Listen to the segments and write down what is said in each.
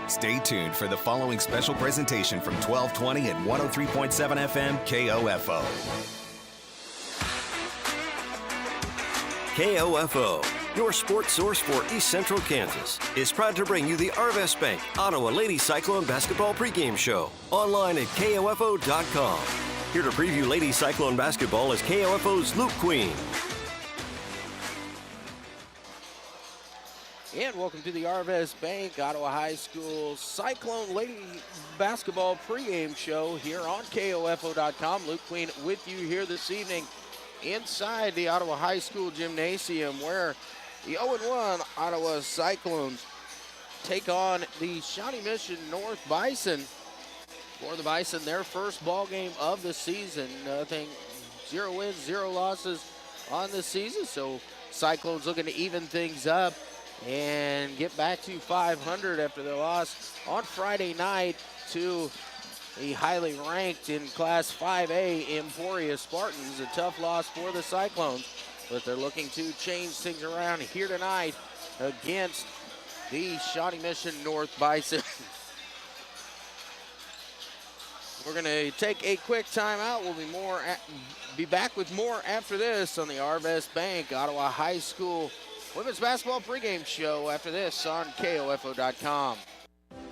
Stay tuned for the following special presentation from 1220 and 103.7 FM KOFO. KOFO, your sports source for East Central Kansas, is proud to bring you the Arvest Bank Ottawa Lady Cyclone Basketball Pregame Show, online at KOFO.com. Here to preview Lady Cyclone Basketball is KOFO's Luke Queen. And welcome to the Arvest Bank Ottawa High School Cyclone Lady Basketball Pregame Show here on KOFO.com. Luke Queen with you here this evening inside the Ottawa High School Gymnasium, where the 0-1 Ottawa Cyclones take on the Shawnee Misson North Bison. For the Bison, their first ball game of the season. I think 0 wins, 0 losses on the season. So Cyclones looking to even things up and get back to 500 after their loss on Friday night to the highly ranked in Class 5A Emporia Spartans. A tough loss for the Cyclones, but they're looking to change things around here tonight against the Shawnee Misson North Bison. We're going to take a quick timeout. We'll be back with more after this on the Arvest Bank Ottawa High School Women's Basketball Pregame Show after this on KOFO.com.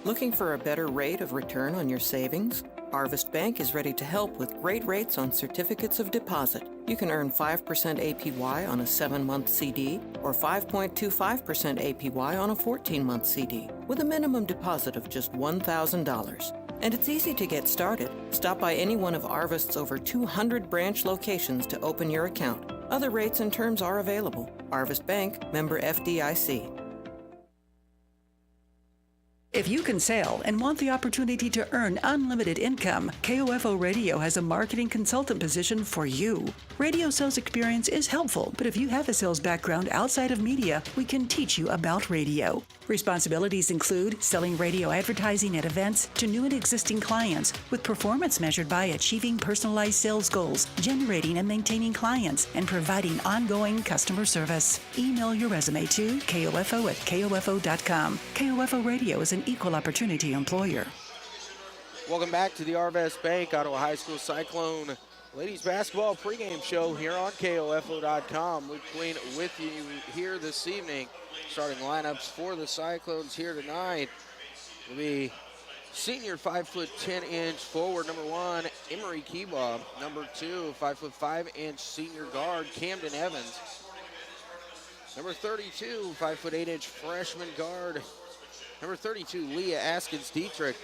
Looking for a better rate of return on your savings? Arvest Bank is ready to help with great rates on certificates of deposit. You can earn 5% APY on a 7-month CD or 5.25% APY on a 14-month CD with a minimum deposit of just $1,000. And it's easy to get started. Stop by any one of Arvest's over 200 branch locations to open your account. Other rates and terms are available. Arvest Bank, member FDIC. If you can sail and want the opportunity to earn unlimited income, KOFO Radio has a marketing consultant position for you. Radio sales experience is helpful, but if you have a sales background outside of media, we can teach you about radio. Responsibilities include selling radio advertising at events to new and existing clients, with performance measured by achieving personalized sales goals, generating and maintaining clients, and providing ongoing customer service. Email your resume to KOFO@KOFO.com. KOFO Radio is an equal opportunity employer. Welcome back to the Arvest Bank Ottawa High School Cyclone Ladies Basketball Pregame Show here on KOFO.com. Luke Queen with you here this evening. Starting lineups for the Cyclones here tonight will be senior 5'10" forward number 1, Emery Keebaugh. Number 2, 5'5" senior guard, Camden Evans. Number 32, 5'8" freshman guard, number 32, Leah Askins-Dietrich.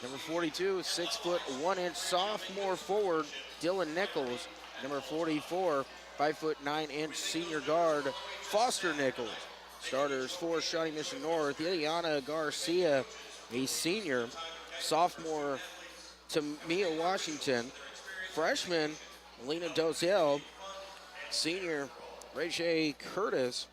Number 42, 6'1" sophomore forward, Dylan Nichols. Number 44, 5'9" senior guard, Foster Nichols. Starters for Shawnee Misson North, Ileana Garcia, a senior. Sophomore, Tamia Washington. Freshman, Melina Doziel. Senior, Rachel Curtis.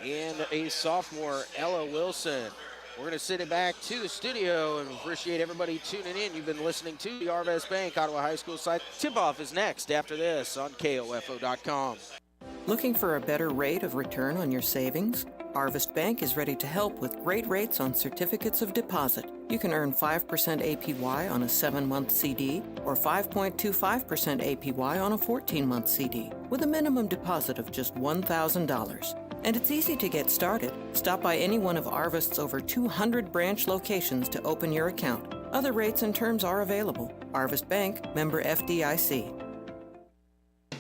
And a sophomore, Ella Wilson. We're going to send it back to the studio and appreciate everybody tuning in. You've been listening to the Arvest Bank Ottawa High School site. Tip-off is next after this on KOFO.com. Looking for a better rate of return on your savings? Arvest Bank is ready to help with great rates on certificates of deposit. You can earn 5% APY on a 7-month CD or 5.25% APY on a 14-month CD with a minimum deposit of just $1,000. And it's easy to get started. Stop by any one of Arvest's over 200 branch locations to open your account. Other rates and terms are available. Arvest Bank, member FDIC.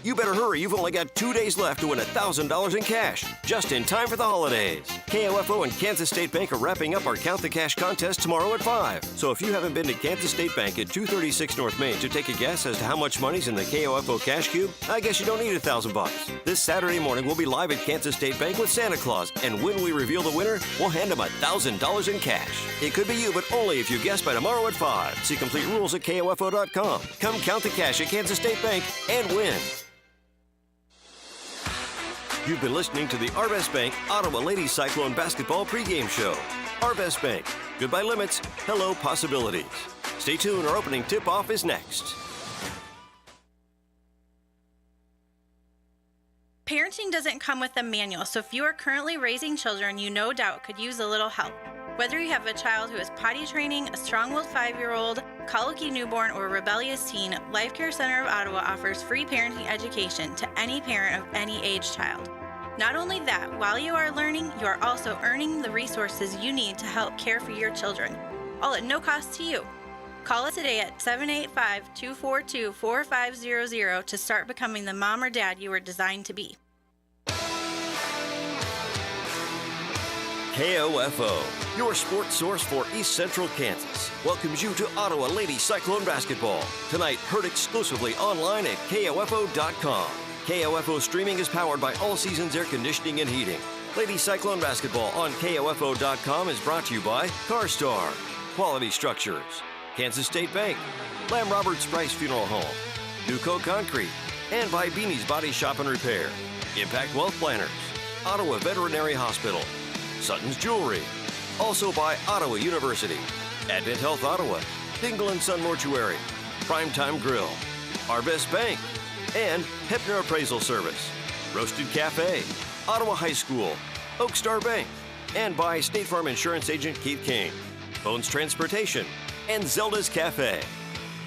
You better hurry. You've only got 2 days left to win $1,000 in cash, just in time for the holidays. KOFO and Kansas State Bank are wrapping up our Count the Cash contest tomorrow at 5. So if you haven't been to Kansas State Bank at 236 North Main to take a guess as to how much money's in the KOFO Cash Cube, I guess you don't need $1,000. This Saturday morning, we'll be live at Kansas State Bank with Santa Claus, and when we reveal the winner, we'll hand him $1,000 in cash. It could be you, but only if you guess by tomorrow at 5. See complete rules at KOFO.com. Come count the cash at Kansas State Bank and win. You've been listening to the Arvest Bank Ottawa Ladies Cyclone Basketball Pregame Show. Arvest Bank. Goodbye limits. Hello possibilities. Stay tuned. Our opening tip-off is next. Parenting doesn't come with a manual, so if you are currently raising children, you no doubt could use a little help. Whether you have a child who is potty training, a strong-willed 5-year-old, colicky newborn, or rebellious teen, Life Care Center of Ottawa offers free parenting education to any parent of any age child. Not only that, while you are learning, you are also earning the resources you need to help care for your children, all at no cost to you. Call us today at 785-242-4500 to start becoming the mom or dad you were designed to be. KOFO, your sports source for East Central Kansas, welcomes you to Ottawa Lady Cyclone Basketball. Tonight, heard exclusively online at KOFO.com. KOFO streaming is powered by All Seasons Air Conditioning and Heating. Lady Cyclone Basketball on KOFO.com is brought to you by CarStar, Quality Structures, Kansas State Bank, Lamb Roberts Price Funeral Home, Nuco Concrete, and by Beanie's Body Shop and Repair, Impact Wealth Planners, Ottawa Veterinary Hospital, Sutton's Jewelry, also by Ottawa University, Advent Health Ottawa, Dingle & Son Mortuary, Primetime Grill, Arvest Bank, and Hepner Appraisal Service, Roasted Cafe, Ottawa High School, Oak Star Bank, and by State Farm Insurance Agent Keith King, Bones Transportation, and Zelda's Cafe.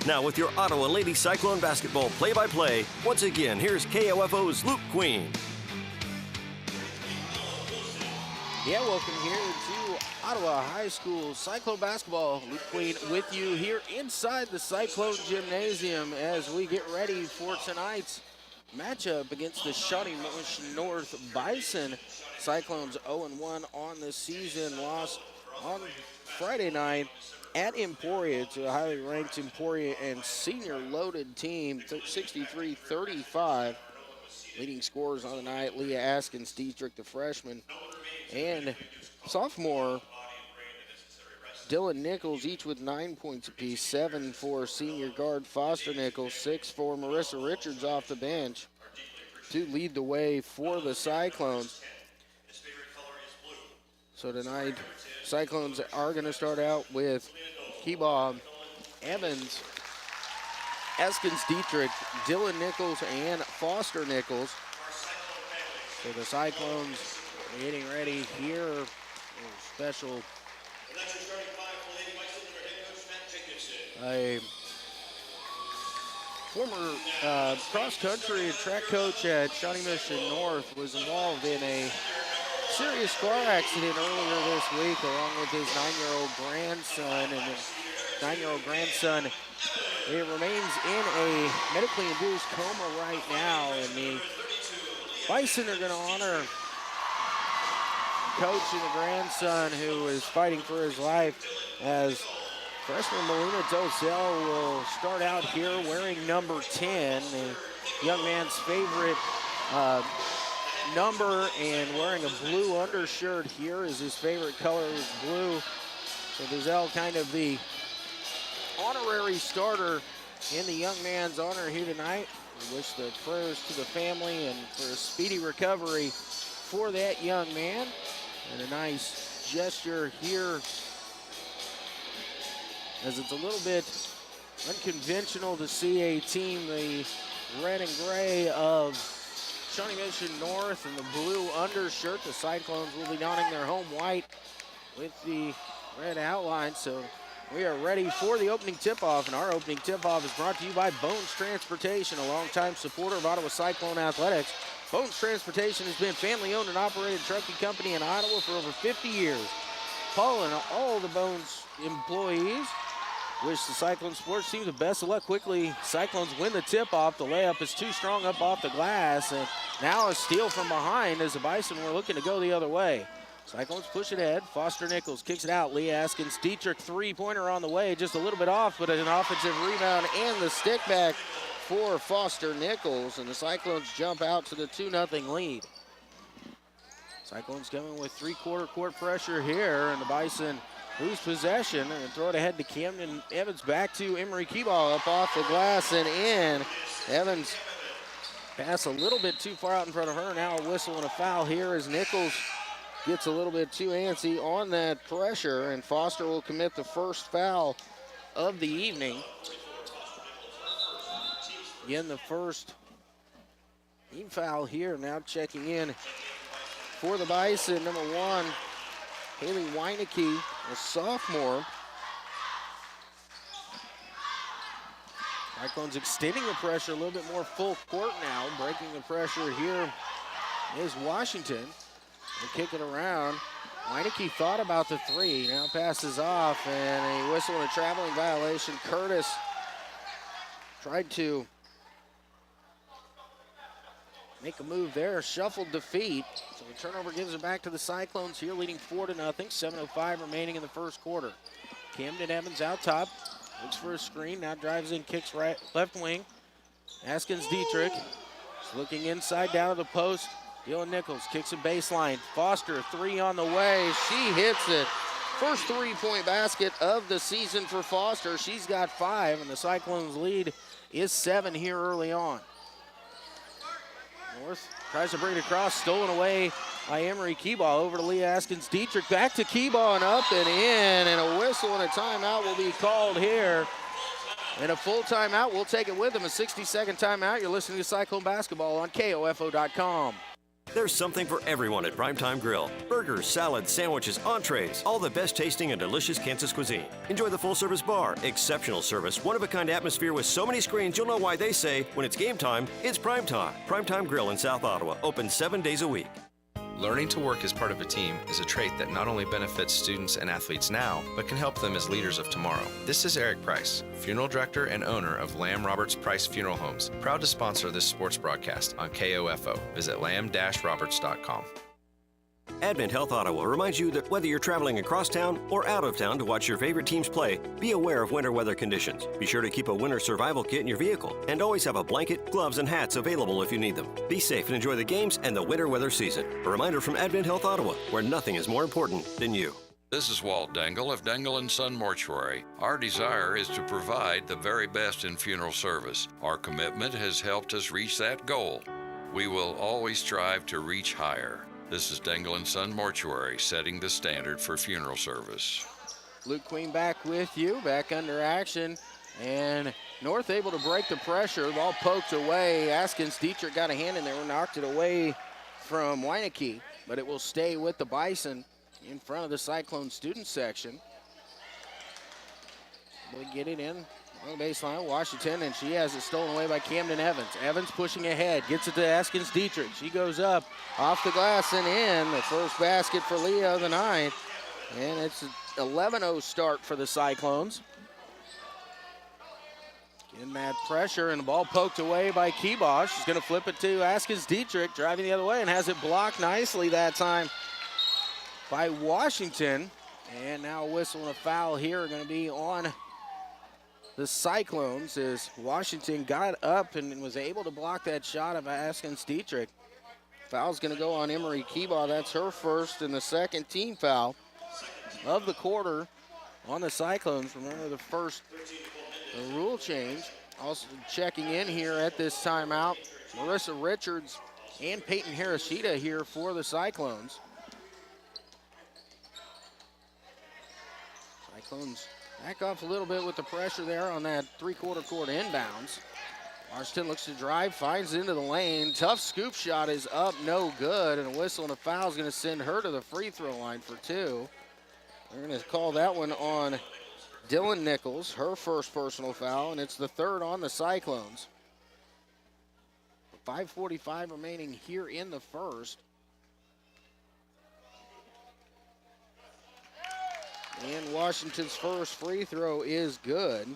Now with your Ottawa Lady Cyclone Basketball play-by-play, once again, here's KOFO's Luke Queen. Yeah, welcome here to Ottawa High School Cyclone Basketball. Luke Queen with you here inside the Cyclone Gymnasium as we get ready for tonight's matchup against the Shawnee Misson North Bison. Cyclones 0-1 on the season, lost on Friday night at Emporia to a highly ranked Emporia and senior loaded team, 63-35. Leading scorers on the night, Leah Askins Dietrich, the freshman, and sophomore Dylan Nichols, each with 9 points apiece, 7 for senior guard Foster Nichols, 6 for Marissa Richards off the bench to lead the way for the Cyclones. So tonight, Cyclones are going to start out with Keba Evans, Eskins Dietrich, Dylan Nichols, and Foster Nichols. So the Cyclones are getting ready here. A special a former cross-country track coach at Shawnee Misson North was involved in a serious car accident earlier this week along with his 9-year-old grandson, and his 9-year-old grandson remains in a medically induced coma right now, and the Bison are going to honor the coach and the grandson who is fighting for his life as freshman Melina Dosell will start out here wearing number 10, the young man's favorite number, and wearing a blue undershirt here is his favorite color is blue. So Dosell kind of the honorary starter in the young man's honor here tonight. We wish the prayers to the family and for a speedy recovery for that young man. And a nice gesture here, as it's a little bit unconventional to see a team, the red and gray of Shawnee Misson North and the blue undershirt. The Cyclones will be donning their home white with the red outline. So we are ready for the opening tip-off, and our opening tip-off is brought to you by Bones Transportation, a longtime supporter of Ottawa Cyclone Athletics. Bones Transportation has been family-owned and operated trucking company in Ottawa for over 50 years. Paul and all the Bones employees wish the Cyclone sports team the best of luck. Quickly, Cyclones win the tip-off. The layup is too strong up off the glass, and now a steal from behind as the Bison were looking to go the other way. Cyclones push it ahead. Foster Nichols kicks it out. Lee Askins Dietrich three-pointer on the way, just a little bit off, but an offensive rebound and the stick back for Foster Nichols, and the Cyclones jump out to the 2-0 lead. Cyclones coming with three-quarter court pressure here, and the Bison lose possession and throw it ahead to Camden Evans, back to Emery Keeball, up off the glass and in. Evans pass a little bit too far out in front of her. Now a whistle and a foul here as Nichols gets a little bit too antsy on that pressure, and Foster will commit the first foul of the evening. Again, the first team foul here. Now checking in for the Bison, number 1, Haley Weineke, a sophomore. Cyclones extending the pressure a little bit more full court now. Breaking the pressure here is Washington. They kick it around. Meineke thought about the three. Now passes off, and a whistle and a traveling violation. Curtis tried to make a move there, shuffled the feet. So the turnover gives it back to the Cyclones here, leading 4-0. 7:05 remaining in the first quarter. Camden Evans out top, looks for a screen, now drives in, kicks right, left wing. Askins Dietrich is looking inside, down to the post. Dylan Nichols kicks a baseline. Foster, three on the way. She hits it. First three-point basket of the season for Foster. She's got 5, and the Cyclones' lead is 7 here early on. North tries to bring it across, stolen away by Emery Keebaugh. Over to Leah Askins Dietrich. Back to Keebaugh and up and in, and a whistle and a timeout will be called here. And a full timeout, we'll take it with them. A 60-second timeout. You're listening to Cyclone Basketball on KOFO.com. There's something for everyone at Primetime Grill. Burgers, salads, sandwiches, entrees, all the best tasting and delicious Kansas cuisine. Enjoy the full-service bar, exceptional service, one-of-a-kind atmosphere with so many screens you'll know why they say, when it's game time, it's prime time. Primetime Grill in South Ottawa, open 7 days a week. Learning to work as part of a team is a trait that not only benefits students and athletes now, but can help them as leaders of tomorrow. This is Eric Price, funeral director and owner of Lamb Roberts Price Funeral Homes, proud to sponsor this sports broadcast on KOFO. Visit lamb-roberts.com. Advent Health Ottawa reminds you that whether you're traveling across town or out of town to watch your favorite teams play, be aware of winter weather conditions. Be sure to keep a winter survival kit in your vehicle and always have a blanket, gloves, and hats available if you need them. Be safe and enjoy the games and the winter weather season. A reminder from Advent Health Ottawa, where nothing is more important than you. This is Walt Dangle of Dangle & Son Mortuary. Our desire is to provide the very best in funeral service. Our commitment has helped us reach that goal. We will always strive to reach higher. This is Dangle & Son Mortuary, setting the standard for funeral service. Luke Queen back with you, back under action. And North able to break the pressure. The ball poked away. Askins Dietrich got a hand in there and knocked it away from Weineke. But it will stay with the Bison in front of the Cyclone student section. We'll get it in on the baseline, Washington, and she has it stolen away by Camden Evans. Evans pushing ahead, gets it to Askins Dietrich. She goes up, off the glass and in. The first basket for Leah of the night. And it's an 11-0 start for the Cyclones. Getting mad pressure, and the ball poked away by Keebaugh. She's going to flip it to Askins Dietrich, driving the other way, and has it blocked nicely that time by Washington. And now a whistle and a foul here are going to be on the Cyclones as Washington got up and was able to block that shot of Askins Dietrich. Foul's going to go on Emery Keebaugh. That's her first and the second team foul of the quarter on the Cyclones. Remember the first rule change. Also checking in here at this timeout, Marissa Richards and Peyton Harashida here for the Cyclones. Cyclones back off a little bit with the pressure there on that three-quarter court inbounds. Washington looks to drive, finds into the lane. Tough scoop shot is up, no good, and a whistle and a foul is going to send her to the free throw line for 2. They're going to call that one on Dylan Nichols, her first personal foul, and it's the third on the Cyclones. 5:45 remaining here in the first. And Washington's first free throw is good.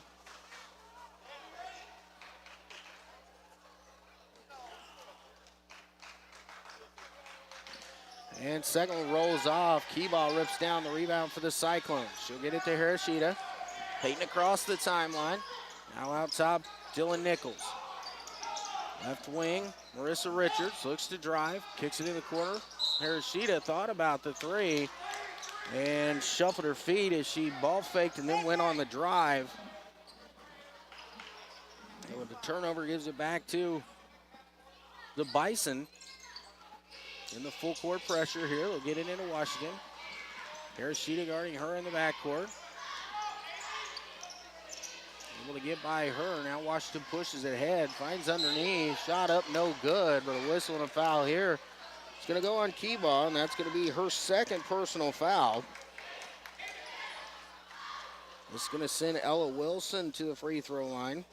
And second one rolls off. Keebaugh rips down the rebound for the Cyclones. She'll get it to Harashida. Peyton across the timeline. Now out top, Dylan Nichols. Left wing, Marissa Richards looks to drive, kicks it in the corner. Harashida thought about the three and shuffled her feet as she ball faked and then went on the drive. And with the turnover, gives it back to the Bison. In the full court pressure here, they'll get it into Washington. Harashida guarding her in the backcourt. Able to get by her. Now Washington pushes it ahead, finds underneath, shot up, no good, but a whistle and a foul here. It's going to go on Keebaugh, and that's going to be her second personal foul. This is going to send Ella Wilson to the free throw line.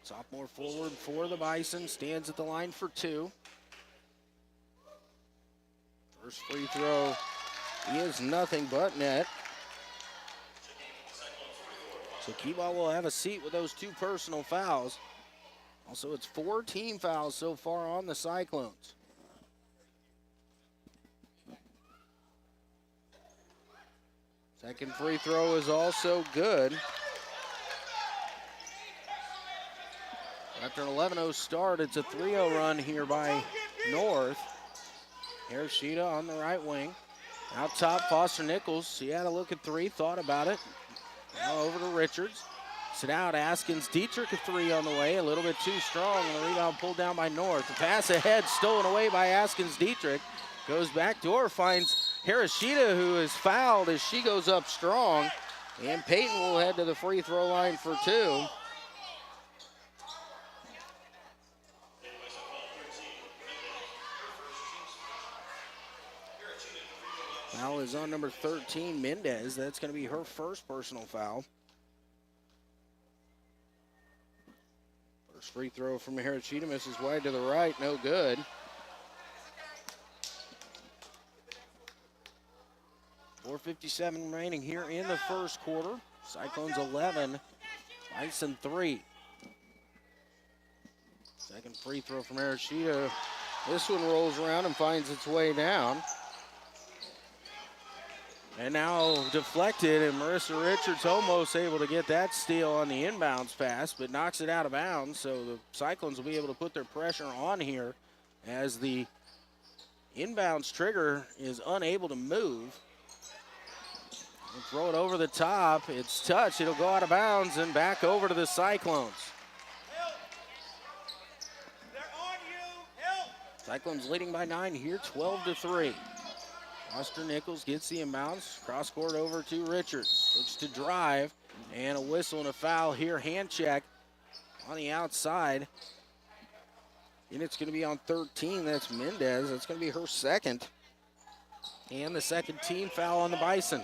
Sophomore forward for the Bison stands at the line for 2. First free throw is nothing but net. So Keeball will have a seat with those 2 personal fouls. Also, it's 4 team fouls so far on the Cyclones. Second free throw is also good. After an 11-0 start, it's a 3-0 run here by North. Hiroshita on the right wing. Out top, Foster Nichols. He had a look at 3, thought about it. Now over to Richards. Sit out, Askins. Dietrich a 3 on the way, a little bit too strong, and the rebound pulled down by North. The pass ahead, stolen away by Askins. Dietrich goes back door, finds Hiroshita, who is fouled as she goes up strong. And Peyton will head to the free throw line for 2. Foul is on number 13, Mendez. That's going to be her first personal foul. First free throw from Hiroshita misses wide to the right, no good. .457 remaining here in the first quarter. Cyclones 11, Bison 3. Second free throw from Hiroshita. This one rolls around and finds its way down. And now deflected, and Marissa Richards almost able to get that steal on the inbounds pass, but knocks it out of bounds, so the Cyclones will be able to put their pressure on here as the inbounds trigger is unable to move. We'll throw it over the top. It's touched. It'll go out of bounds and back over to the Cyclones. Cyclones leading by 9 here, 12-3. Foster Nichols gets the inbounds, cross court over to Richards. Looks to drive, and a whistle and a foul here. Hand check on the outside. And it's going to be on 13. That's Mendez. That's going to be her second. And the second team foul on the Bison.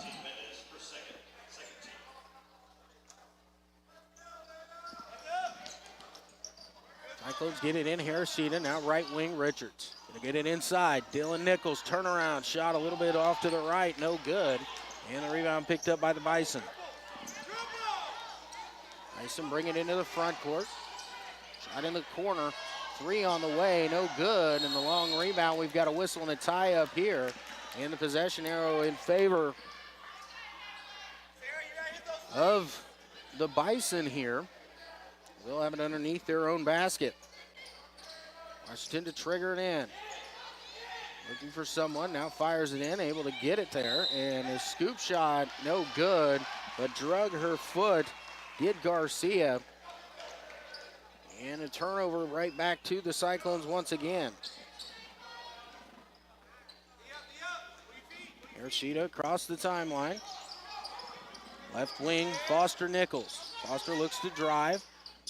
Cyclones get it in. Hiroshita, now right wing Richards. Gonna get it inside. Dylan Nichols, turnaround shot a little bit off to the right, no good. And the rebound picked up by the Bison. Bison bring it into the front court. Shot in the corner, 3 on the way, no good. And the long rebound, we've got a whistle and a tie up here. And the possession arrow in favor of the Bison here. They'll have it underneath their own basket. Washington to trigger it in. Looking for someone, now fires it in, able to get it there. And a scoop shot, no good, but drug her foot, did Garcia. And a turnover right back to the Cyclones once again. Hiroshita across the timeline. Left wing, Foster Nichols. Foster looks to drive.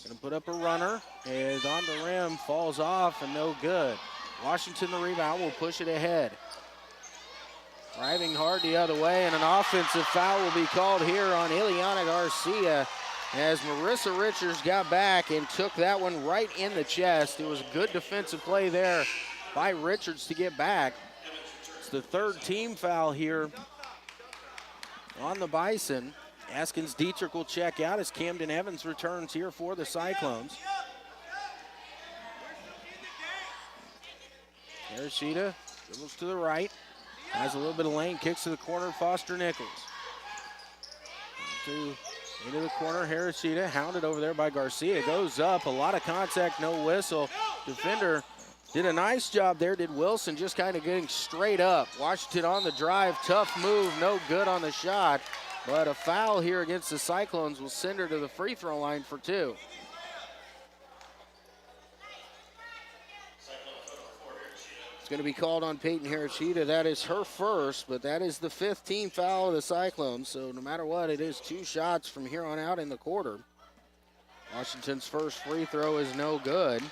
Gonna put up a runner, is on the rim, falls off, and no good. Washington the rebound, will push it ahead. Driving hard the other way, and an offensive foul will be called here on Ileana Garcia as Marissa Richards got back and took that one right in the chest. It was a good defensive play there by Richards to get back. It's the third team foul here on the Bison. Askins Dietrich will check out as Camden Evans returns here for the Cyclones. Hiroshita dribbles to the right. Has a little bit of lane, kicks to the corner, Foster Nichols. Into the corner, Hiroshita, hounded over there by Garcia. Goes up, a lot of contact, no whistle. Defender did a nice job there, did Wilson, just kind of getting straight up. Washington on the drive, tough move, no good on the shot. But a foul here against the Cyclones will send her to the free throw line for 2. It's going to be called on Peyton Hiroshita. That is her first, but that is the 5th team foul of the Cyclones. So no matter what, it is 2 shots from here on out in the quarter. Washington's first free throw is no good.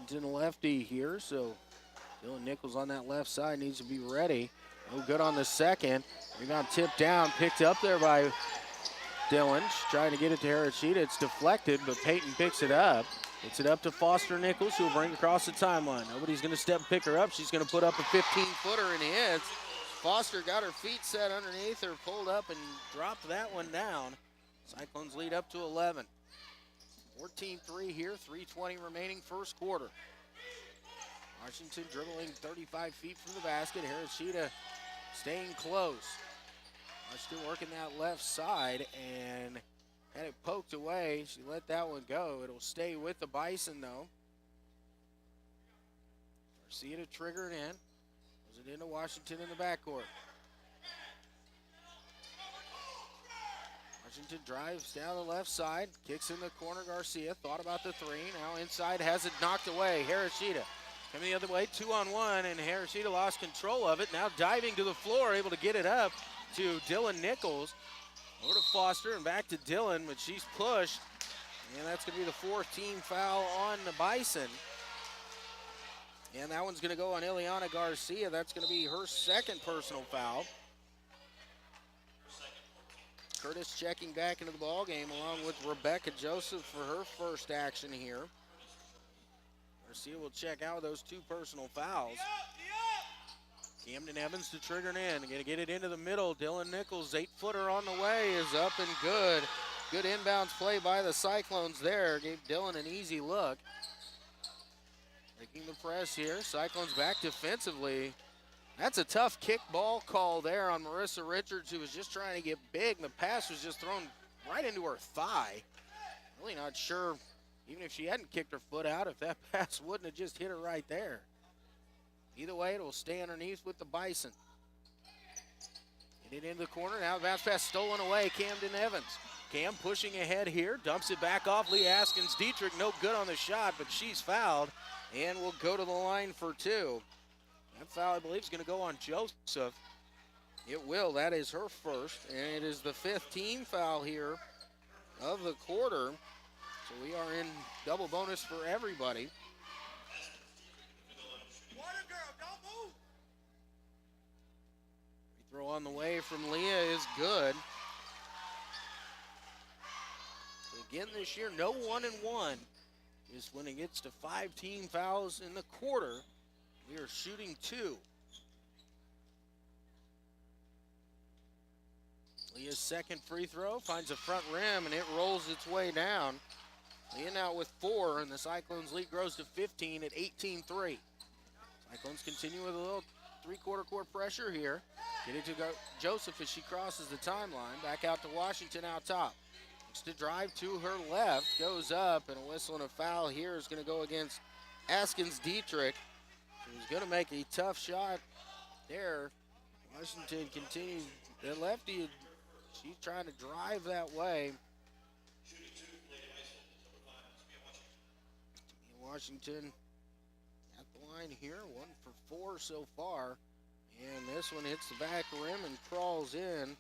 Washington lefty here, so Dylan Nichols on that left side needs to be ready. No good on the second. Rebound tipped down, picked up there by Dylan. She's trying to get it to Harashida. It's deflected, but Peyton picks it up. Gets it up to Foster Nichols, who will bring it across the timeline. Nobody's going to step and pick her up. She's going to put up a 15-footer and hits. Foster got her feet set underneath her, pulled up and dropped that one down. Cyclones lead up to 11. 14-3 here, 3:20 remaining first quarter. Washington dribbling 35 feet from the basket. Harashida staying close. Washington working that left side and had it poked away. She let that one go. It'll stay with the Bison, though. Garcia to trigger it in. Goes it into Washington in the backcourt. Washington drives down the left side, kicks in the corner. Garcia thought about the three. Now inside, has it knocked away. Harashida coming the other way, 2-on-1, and Harashida lost control of it. Now diving to the floor, able to get it up to Dylan Nichols. Over to Foster and back to Dylan, but she's pushed. And that's going to be the fourth team foul on the Bison. And that one's going to go on Ileana Garcia. That's going to be her second personal foul. Curtis checking back into the ball game along with Rebecca Joseph for her first action here. Garcia will check out those two personal fouls. Camden Evans to trigger it in. Going to get it into the middle. Dylan Nichols, 8-footer on the way, is up and good. Good inbounds play by the Cyclones there. Gave Dylan an easy look. Making the press here. Cyclones back defensively. That's a tough kick ball call there on Marissa Richards, who was just trying to get big. The pass was just thrown right into her thigh. Really not sure, even if she hadn't kicked her foot out, if that pass wouldn't have just hit her right there. Either way, it will stay underneath with the Bison. Get it into the corner. Now the bounce pass stolen away. Camden Evans. Cam pushing ahead here. Dumps it back off. Lee Askins-Dietrich, no good on the shot, but she's fouled and will go to the line for two. That foul, I believe, is going to go on Joseph. It will. That is her first, and it is the fifth team foul here of the quarter. So we are in double bonus for everybody. Free throw on the way from Leah is good. So again this year, no 1-and-1 is when it gets to 5 team fouls in the quarter. We are shooting 2. Leah's second free throw finds a front rim, and it rolls its way down. Leah now with 4, and the Cyclones lead grows to 15 at 18-3. Cyclones continue with a little three-quarter court pressure here. Get it to Joseph as she crosses the timeline. Back out to Washington out top. Looks to drive to her left, goes up, and a whistle and a foul here is going to go against Askins-Dietrich. Who's going to make a tough shot there. Washington continues. The lefty, she's trying to drive that way. Washington at the line here, 1 for 4 so far. And this one hits the back rim and crawls in.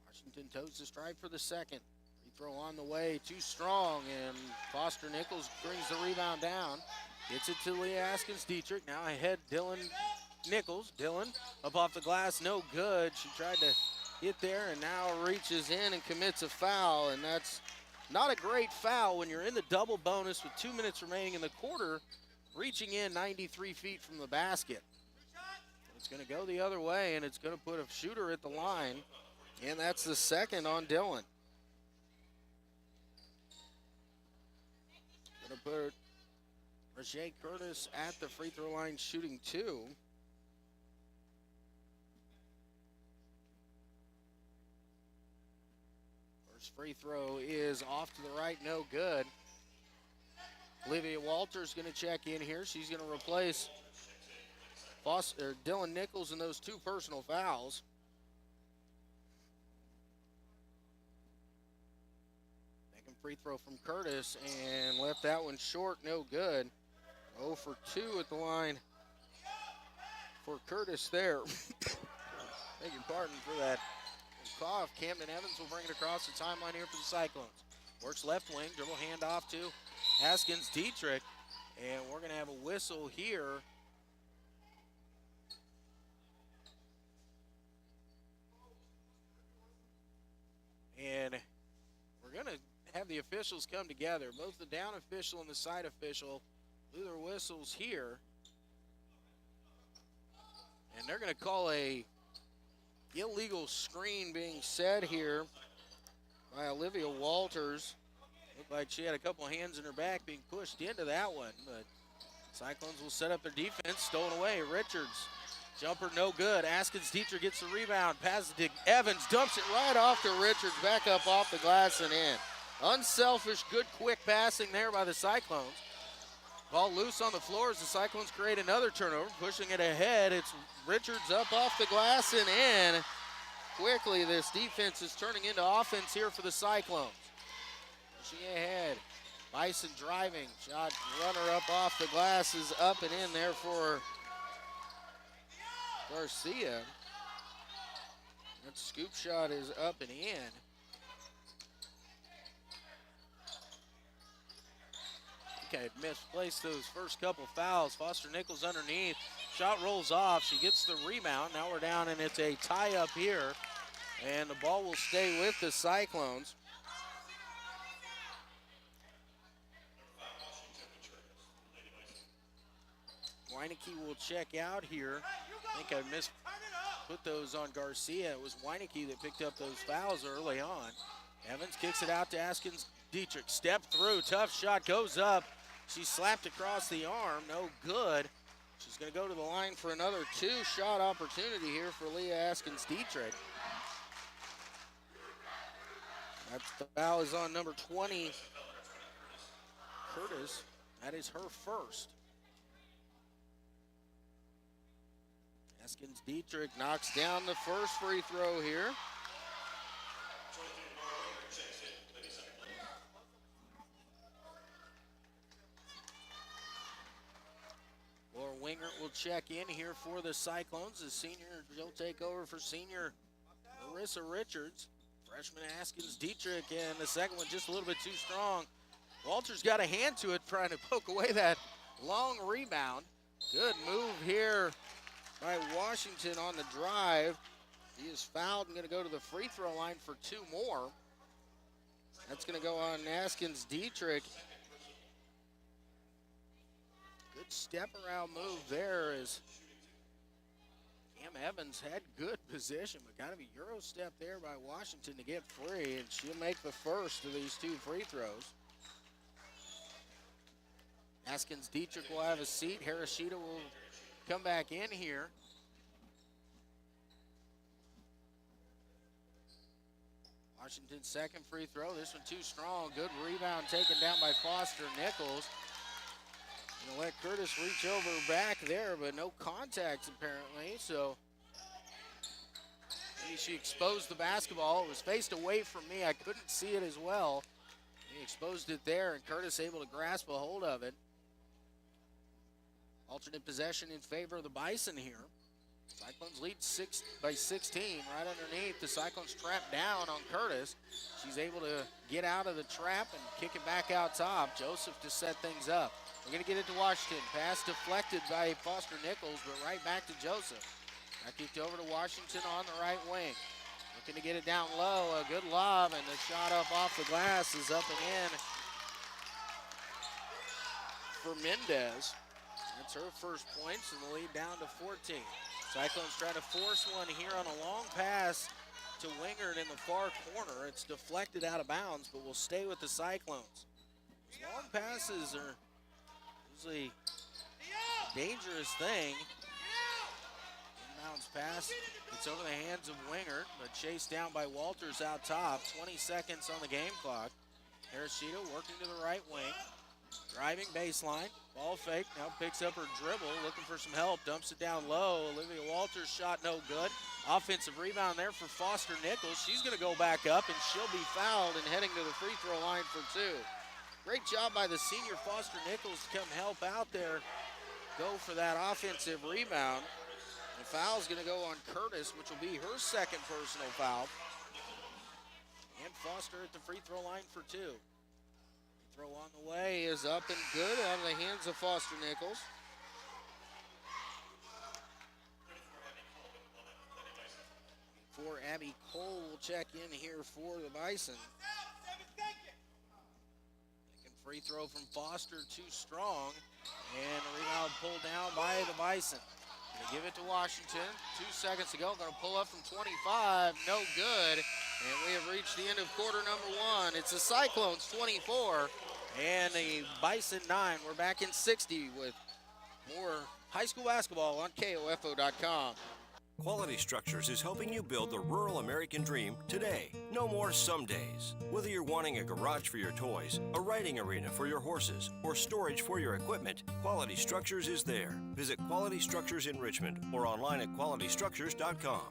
Washington toes the stripe for the second. Free throw on the way, too strong, and Foster Nichols brings the rebound down. Gets it to Leah Askins-Dietrich. Now ahead, Dylan Nichols. Dylan up off the glass, no good. She tried to hit there and now reaches in and commits a foul, and that's not a great foul when you're in the double bonus with 2 minutes remaining in the quarter, reaching in 93 feet from the basket. It's going to go the other way, and it's going to put a shooter at the line, and that's the second on Dylan. Going to put Rashae Curtis at the free throw line shooting 2. First free throw is off to the right, no good. Olivia Walters going to check in here. She's going to replace Dylan Nichols in those 2 personal fouls. Second free throw from Curtis and left that one short, no good. 0 for 2 at the line for Curtis there. Beg your pardon for that cough. Camden Evans will bring it across the timeline here for the Cyclones. Works left wing, dribble handoff to Haskins Dietrich. And we're going to have a whistle here. And we're going to have the officials come together. Both the down official and the side official blew their whistles here. And they're going to call a illegal screen being set here by Olivia Walters. Looked like she had a couple hands in her back being pushed into that one. But Cyclones will set up their defense. Stolen away. Richards. Jumper no good. Askins Dietrich gets the rebound. Passes to Evans. Dumps it right off to Richards. Back up off the glass and in. Unselfish, good, quick passing there by the Cyclones. Ball loose on the floor as the Cyclones create another turnover. Pushing it ahead. It's Richards up off the glass and in. Quickly, this defense is turning into offense here for the Cyclones. Pushing ahead. Bison driving. Shot runner up off the glass is up and in there for Garcia. That scoop shot is up and in. Okay, misplaced those first couple fouls. Foster Nichols underneath. Shot rolls off. She gets the rebound. Now we're down and it's a tie up here. And the ball will stay with the Cyclones. Weineke will check out here. I think I put those on Garcia. It was Weineke that picked up those fouls early on. Evans kicks it out to Askins Dietrich. Step through, tough shot, goes up. She's slapped across the arm, no good. She's gonna go to the line for another two-shot opportunity here for Leah Askins Dietrich. The foul is on number 20, Curtis. That is her first. Askins Dietrich knocks down the first free throw here. Laura Wingert will check in here for the Cyclones. The senior, she'll take over for senior Marissa Richards. Freshman Askins Dietrich, and the second one just a little bit too strong. Walters got a hand to it, trying to poke away that long rebound. Good move here by Washington on the drive. He is fouled and going to go to the free throw line for two more. That's going to go on Askins Dietrich. Good step around move there as Cam Evans had good position, but kind of a Euro step there by Washington to get free, and she'll make the first of these two free throws. Askins Dietrich will have a seat. Harashida will come back in here. Washington's second free throw. This one too strong. Good rebound taken down by Foster Nichols. Gonna let Curtis reach over back there, but no contact apparently, so maybe she exposed the basketball. It was faced away from me. I couldn't see it as well. He exposed it there, and Curtis able to grasp a hold of it. Alternate possession in favor of the Bison here. Cyclones lead by 16 right underneath. The Cyclones trap down on Curtis. She's able to get out of the trap and kick it back out top. Joseph to set things up. We're going to get it to Washington. Pass deflected by Foster Nichols, but right back to Joseph. Now kicked over to Washington on the right wing. Looking to get it down low. A good lob, and the shot up off the glass is up and in for Mendez. That's her first points, and the lead down to 14. Cyclones try to force one here on a long pass to Wingert in the far corner. It's deflected out of bounds, but will stay with the Cyclones. Those long passes are usually a dangerous thing. Inbounds pass. It's over the hands of Wingert, but chased down by Walters out top. 20 seconds on the game clock. Harashida working to the right wing. Driving baseline. Ball fake. Now picks up her dribble. Looking for some help. Dumps it down low. Olivia Walters shot no good. Offensive rebound there for Foster Nichols. She's going to go back up, and she'll be fouled and heading to the free throw line for two. Great job by the senior Foster Nichols to come help out there. Go for that offensive rebound. The foul's going to go on Curtis, which will be her second personal foul. Foster at the free throw line for 2. Throw on the way is up and good out of the hands of Foster Nichols. For Abby Cole will check in here for the Bison. Second free throw from Foster, too strong. And a rebound pulled down by the Bison. Gonna give it to Washington. 2 seconds to go. Gonna pull up from 25. No good. And we have reached the end of quarter number 1. It's the Cyclones 24 and the Bison 9. We're back in 60 with more high school basketball on KOFO.com. Quality Structures is helping you build the rural American dream today. No more some days. Whether you're wanting a garage for your toys, a riding arena for your horses, or storage for your equipment, Quality Structures is there. Visit Quality Structures in Richmond or online at qualitystructures.com.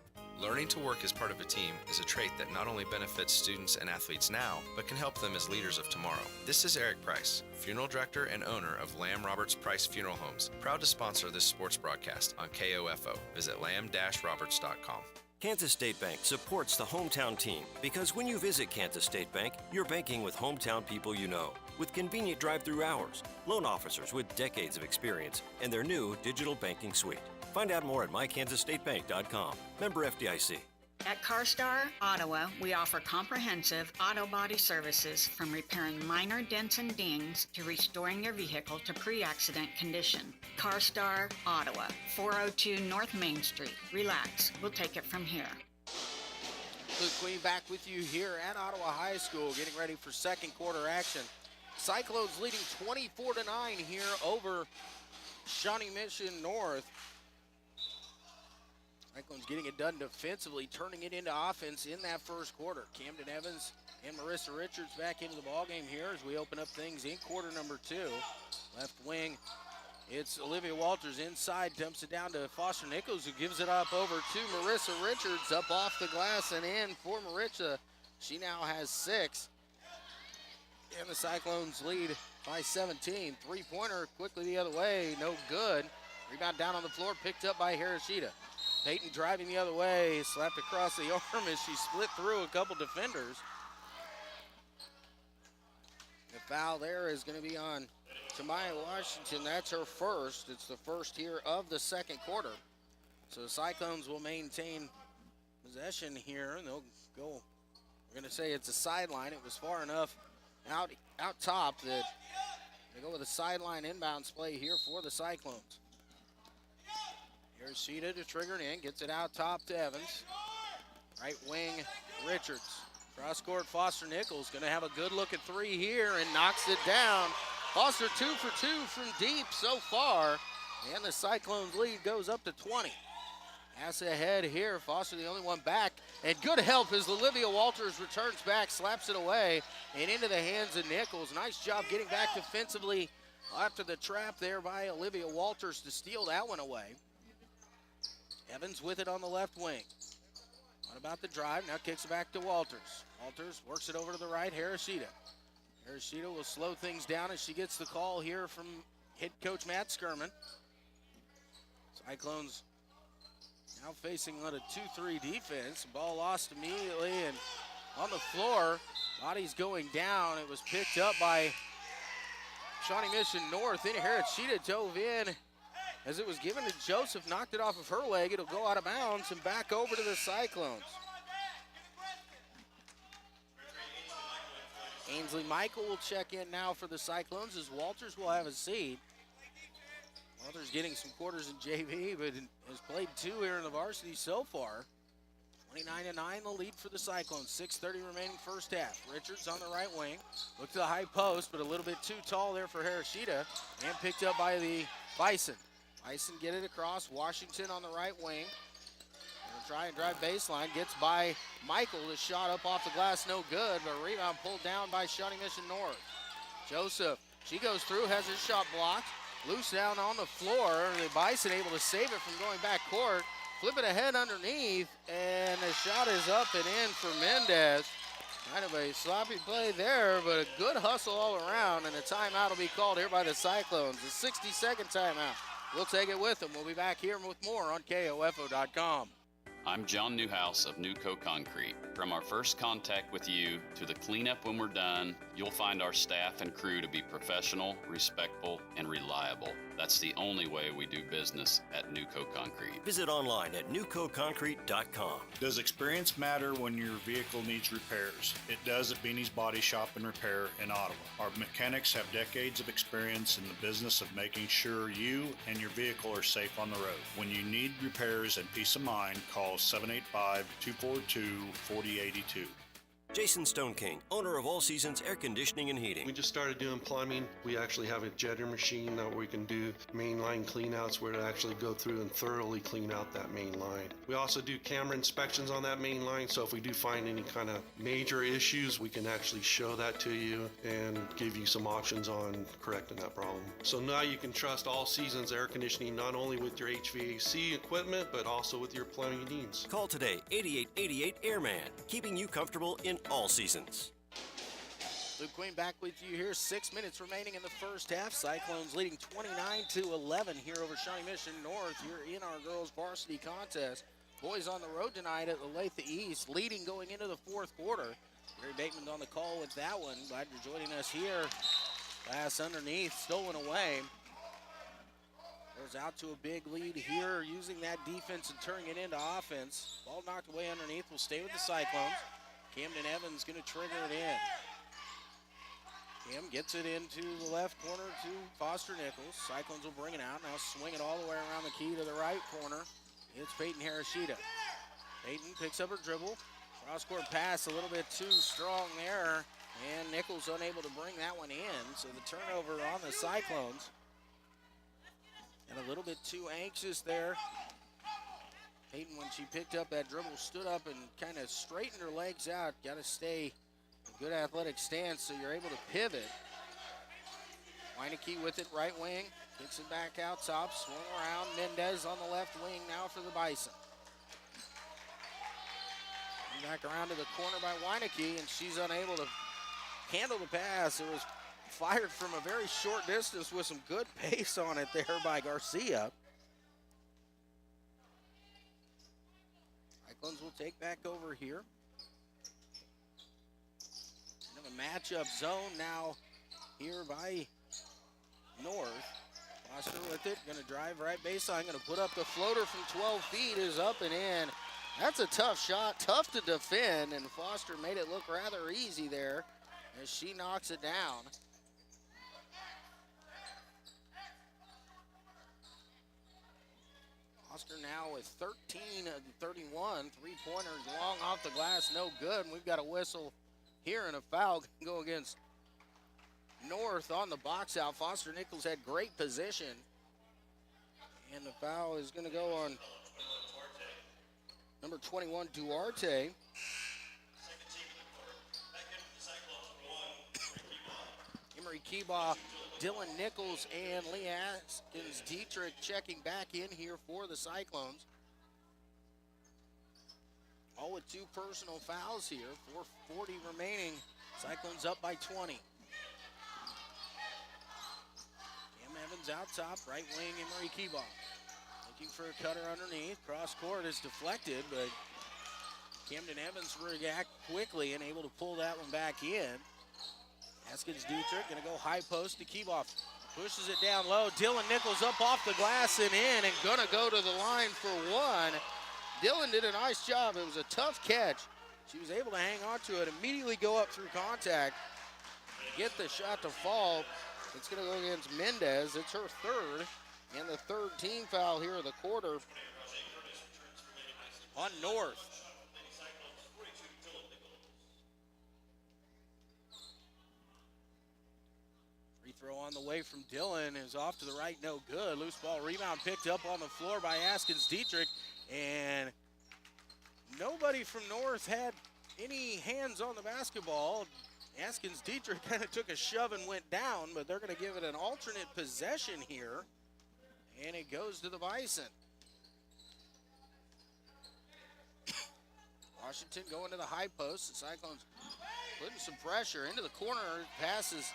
Learning to work as part of a team is a trait that not only benefits students and athletes now, but can help them as leaders of tomorrow. This is Eric Price, Funeral Director and owner of Lamb Roberts Price Funeral Homes, proud to sponsor this sports broadcast on KOFO. Visit lamb-roberts.com. Kansas State Bank supports the hometown team because when you visit Kansas State Bank, you're banking with hometown people you know, with convenient drive-through hours, loan officers with decades of experience, and their new digital banking suite. Find out more at mykansasstatebank.com. Member FDIC. At CarStar Ottawa, we offer comprehensive auto body services from repairing minor dents and dings to restoring your vehicle to pre-accident condition. CarStar Ottawa, 402 North Main Street. Relax, we'll take it from here. Luke Queen back with you here at Ottawa High School, getting ready for second quarter action. Cyclones leading 24-9 here over Shawnee Misson North. Cyclones getting it done defensively, turning it into offense in that first quarter. Camden Evans and Marissa Richards back into the ballgame here as we open up things in quarter number 2. Left wing, it's Olivia Walters inside, dumps it down to Foster Nichols, who gives it up over to Marissa Richards, up off the glass and in for Marissa. She now has 6. And the Cyclones lead by 17. Three-pointer quickly the other way, no good. Rebound down on the floor, picked up by Hiroshita. Peyton driving the other way, slapped across the arm as she split through a couple defenders. The foul there is going to be on Tamaya Washington. That's her first. It's the first here of the second quarter. So the Cyclones will maintain possession here, and they'll go. We're going to say it's a sideline. It was far enough out top that they go with a sideline inbounds play here for the Cyclones. Here's Sheeta to trigger it in, gets it out top to Evans. Right wing, Richards. Cross court, Foster Nichols gonna have a good look at 3 here and knocks it down. Foster 2 for 2 from deep so far, and the Cyclones lead goes up to 20. Pass ahead here, Foster the only one back, and good help as Olivia Walters returns back, slaps it away, and into the hands of Nichols. Nice job getting back defensively after the trap there by Olivia Walters to steal that one away. Evans with it on the left wing. What about the drive? Now kicks it back to Walters. Walters works it over to the right, Hiroshita. Hiroshita will slow things down as she gets the call here from head coach Matt Skirman. Cyclones now facing on a 2-3 defense. Ball lost immediately and on the floor. Bodies going down. It was picked up by Shawnee Misson North. In Hiroshita dove in. As it was given to Joseph, knocked it off of her leg. It'll go out of bounds and back over to the Cyclones. Ainsley Michael will check in now for the Cyclones as Walters will have a seat. Walters getting some quarters in JV, but has played 2 here in the varsity so far. 29-9 the lead for the Cyclones. 6:30 remaining first half. Richards on the right wing. Looked to the high post, but a little bit too tall there for Hiroshita, and picked up by the Bison. Bison get it across. Washington on the right wing. Gonna try and drive baseline. Gets by Michael. The shot up off the glass, no good, but rebound pulled down by Shawnee Misson North. Joseph, she goes through, has his shot blocked. Loose down on the floor. The Bison able to save it from going back court. Flip it ahead underneath, and the shot is up and in for Mendez. Kind of a sloppy play there, but a good hustle all around, and a timeout will be called here by the Cyclones. A 60-second timeout. We'll take it with them. We'll be back here with more on KOFO.com. I'm John Newhouse of Newco Concrete. From our first contact with you to the cleanup when we're done, you'll find our staff and crew to be professional, respectful, and reliable. That's the only way we do business at Newco Concrete. Visit online at newcoconcrete.com. Does experience matter when your vehicle needs repairs? It does at Beanie's Body Shop and Repair in Ottawa. Our mechanics have decades of experience in the business of making sure you and your vehicle are safe on the road. When you need repairs and peace of mind, call 785-242-4082. Jason Stone King, owner of All Seasons Air Conditioning and Heating. We just started doing plumbing. We actually have a jetter machine that we can do mainline cleanouts where to actually go through and thoroughly clean out that main line. We also do camera inspections on that main line, so if we do find any kind of major issues, we can actually show that to you and give you some options on correcting that problem. So now you can trust All Seasons Air Conditioning not only with your HVAC equipment, but also with your plumbing needs. Call today, 8888 Airman, keeping you comfortable in all seasons. Luke Queen back with you here. 6 minutes remaining in the first half. Cyclones leading 29-11 here over Shawnee Misson North. You're in our girls varsity contest. Boys on the road tonight at Olathe East, leading going into the fourth quarter. Gary Bateman on the call with that one. Glad you're joining us here. Pass underneath, stolen away. Goes out to a big lead here, using that defense and turning it into offense. Ball knocked away underneath. Will stay with the Cyclones. Camden Evans going to trigger it in. Cam gets it into the left corner to Foster Nichols. Cyclones will bring it out. Now swing it all the way around the key to the right corner. It's Peyton Harashida. Peyton picks up her dribble. Cross-court pass a little bit too strong there. And Nichols unable to bring that one in. So the turnover on the Cyclones. And a little bit too anxious there. Peyton, when she picked up that dribble, stood up and kind of straightened her legs out. Got to stay in good athletic stance so you're able to pivot. Weineke with it, right wing. Gets it back out top, swung around. Mendez on the left wing now for the Bison. Back around to the corner by Weineke, and she's unable to handle the pass. It was fired from a very short distance with some good pace on it there by Garcia. Cyclones will take back over here. Kind of a matchup zone now here by North. Foster with it, going to drive right baseline, going to put up the floater from 12 feet, is up and in. That's a tough shot, tough to defend, and Foster made it look rather easy there as she knocks it down. Foster now with 13 and 31. Three-pointers long off the glass, no good. And we've got a whistle here and a foul can go against North on the box out. Foster Nichols had great position. And the foul is going to go on number 21, Duarte. Emery Keebaugh, Dylan Nichols, and Lee Askins Dietrich checking back in here for the Cyclones. All with two personal fouls here. 4:40 remaining. Cyclones up by 20. Cam Evans out top, right wing, Emery Keebaugh. Looking for a cutter underneath. Cross court is deflected, but Camden Evans react quickly and able to pull that one back in. Askins Dietrich gonna go high post to Keebaugh. Pushes it down low. Dylan Nichols up off the glass and in, and gonna go to the line for one. Dylan did a nice job. It was a tough catch. She was able to hang on to it, immediately go up through contact, get the shot to fall. It's gonna go against Mendez. It's her third, and the third team foul here of the quarter on North. Free throw on the way from Dylan is off to the right, no good. Loose ball rebound picked up on the floor by Askins Dietrich, and nobody from North had any hands on the basketball. Askins Dietrich kind of took a shove and went down, but they're going to give it an alternate possession here, and it goes to the Bison. Washington going to the high post. The Cyclones putting some pressure into the corner. Pass is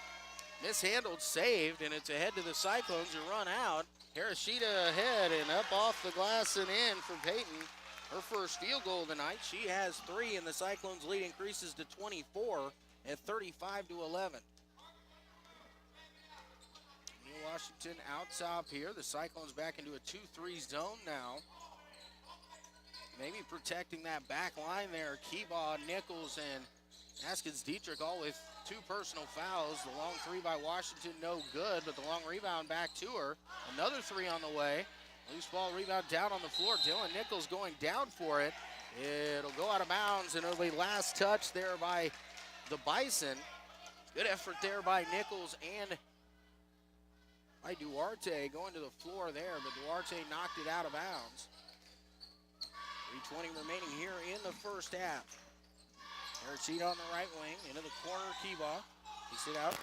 mishandled, saved, and it's ahead to the Cyclones who run out. Harashida ahead and up off the glass and in for Peyton her first field goal tonight. She has 3, and the Cyclones' lead increases to 24 at 35-11. New Washington out top here. The Cyclones back into a 2-3 zone now. Maybe protecting that back line there. Keebaugh, Nichols, and Askins Dietrich all with 2 personal fouls. The long 3 by Washington, no good, but the long rebound back to her. Another 3 on the way. Loose ball rebound down on the floor. Dylan Nichols going down for it. It'll go out of bounds, and it'll be last touch there by the Bison. Good effort there by Nichols and by Duarte going to the floor there, but Duarte knocked it out of bounds. 3:20 remaining here in the first half. Ericina on the right wing, into the corner, Keebaugh. Kicks it out.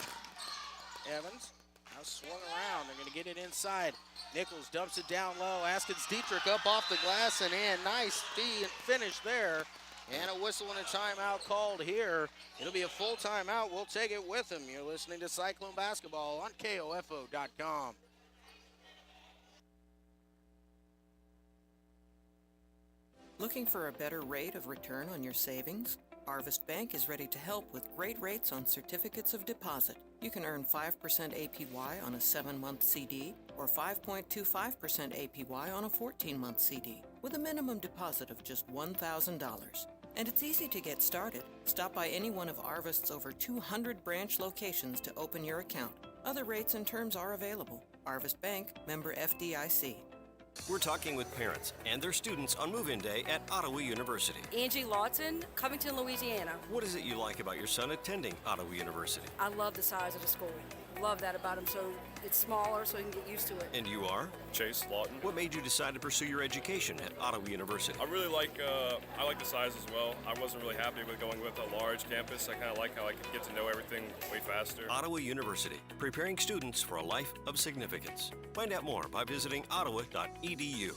Evans now swung around. They're going to get it inside. Nichols dumps it down low. Askins Dietrich up off the glass and in. Nice finish there. And a whistle and a timeout called here. It'll be a full timeout. We'll take it with them. You're listening to Cyclone Basketball on KOFO.com. Looking for a better rate of return on your savings? Arvest Bank is ready to help with great rates on certificates of deposit. You can earn 5% APY on a 7-month CD or 5.25% APY on a 14-month CD with a minimum deposit of just $1,000. And it's easy to get started. Stop by any one of Arvest's over 200 branch locations to open your account. Other rates and terms are available. Arvest Bank, member FDIC. We're talking with parents and their students on move-in day at Ottawa University. Angie Lawton, Covington, Louisiana. What is it you like about your son attending Ottawa University? I love the size of the school. Love that about him, so it's smaller so he can get used to it. And you are? Chase Lawton. What made you decide to pursue your education at Ottawa University? I really like the size as well. I wasn't really happy with going with a large campus. I kind of like how I could get to know everything way faster. Ottawa University, preparing students for a life of significance. Find out more by visiting ottawa.edu.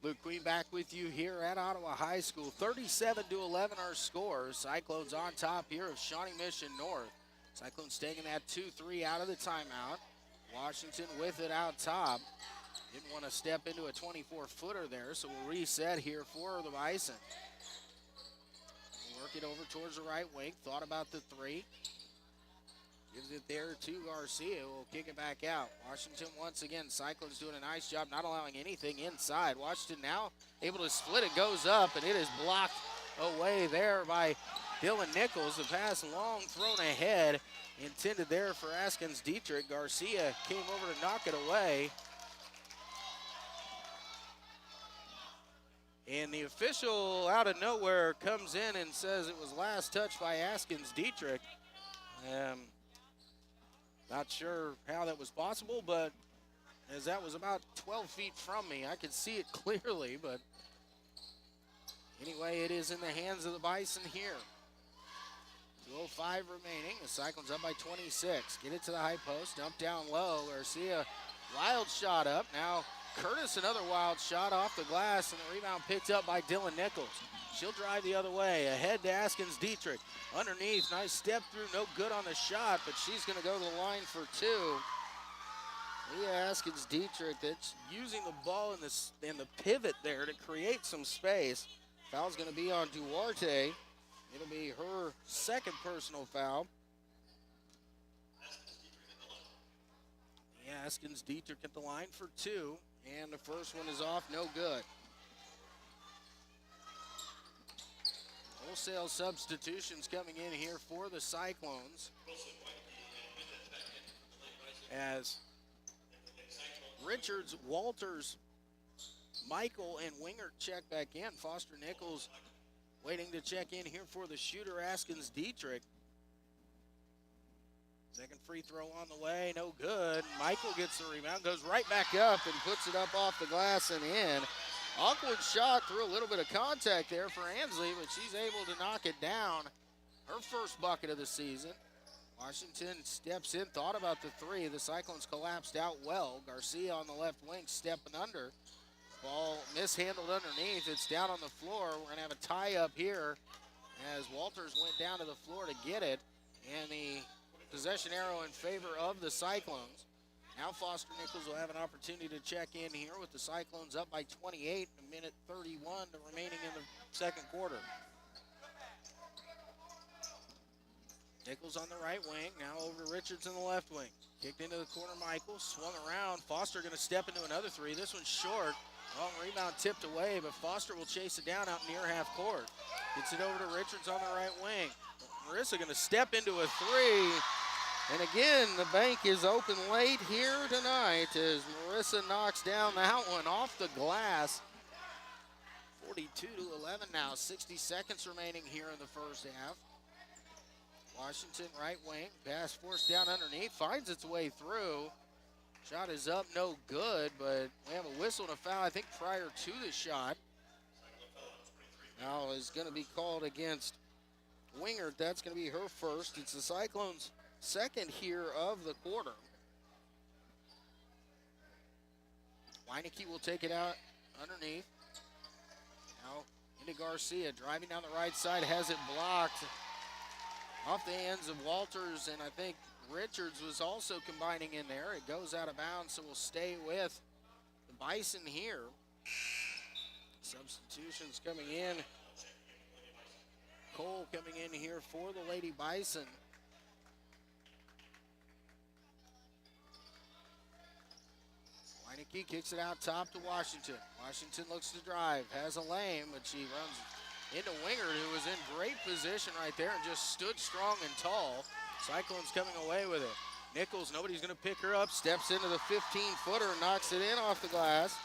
Luke Queen back with you here at Ottawa High School. 37-11 our scores. Cyclones on top here of Shawnee Misson North. Cyclones taking that 2-3 out of the timeout. Washington with it out top. Didn't want to step into a 24-footer there, so we'll reset here for the Bison. Work it over towards the right wing. Thought about the 3. Gives it there to Garcia. We'll kick it back out. Washington once again. Cyclones doing a nice job not allowing anything inside. Washington now able to split it. Goes up, and it is blocked away there by Dylan Nichols. The pass long thrown ahead. Intended there for Askins Dietrich. Garcia came over to knock it away. And the official out of nowhere comes in and says it was last touch by Askins Dietrich. Not sure how that was possible, but as that was about 12 feet from me, I could see it clearly. But anyway, it is in the hands of the Bison here. 2:05 remaining. The Cyclones up by 26. Get it to the high post. Dump down low. Garcia, wild shot up. Now Curtis, another wild shot off the glass, and the rebound picked up by Dylan Nichols. She'll drive the other way. Ahead to Askins Dietrich. Underneath, nice step through. No good on the shot, but she's going to go to the line for 2. Leah Askins Dietrich, that's using the ball in the pivot there to create some space. Foul's going to be on Duarte. It'll be her second personal foul. Yeah, Askins Dietrich at the line for 2, and the first one is off, no good. Wholesale substitutions coming in here for the Cyclones. As Richards, Walters, Michael, and Wingert check back in. Foster Nichols waiting to check in here for the shooter, Askins Dietrich. Second free throw on the way, no good. Michael gets the rebound, goes right back up and puts it up off the glass and in. Awkward shot through a little bit of contact there for Ansley, but she's able to knock it down. Her first bucket of the season. Washington steps in, thought about the 3. The Cyclones collapsed out well. Garcia on the left wing stepping under. Ball mishandled underneath. It's down on the floor. We're going to have a tie-up here as Walters went down to the floor to get it. And the possession arrow in favor of the Cyclones. Now Foster Nichols will have an opportunity to check in here with the Cyclones up by 28, a minute 31 remaining in the second quarter. Nichols on the right wing, now over to Richards in the left wing. Kicked into the corner, Michael, swung around. Foster going to step into another three. This one's short. Long rebound tipped away, but Foster will chase it down out near half court. Gets it over to Richards on the right wing. Marissa going to step into a three. And again, the bank is open late here tonight as Marissa knocks down that one off the glass. 42-11 now, 60 seconds remaining here in the first half. Washington right wing, pass forced down underneath, finds its way through. Shot is up, no good, but we have a whistle and a foul, I think, prior to the shot. Now is going to be called against Wingert. That's going to be her first. It's the Cyclones' second here of the quarter. Weineke will take it out underneath. Now into Garcia, driving down the right side, has it blocked. Off the hands of Walters, and I think Richards was also combining in there. It goes out of bounds, so we'll stay with the Bison here. Substitutions coming in. Cole coming in here for the Lady Bison. Weineke kicks it out top to Washington. Washington looks to drive, has a lane, but she runs into Wingert, who was in great position right there and just stood strong and tall. Cyclones coming away with it. Nichols, nobody's going to pick her up, steps into the 15-footer, knocks it in off the glass.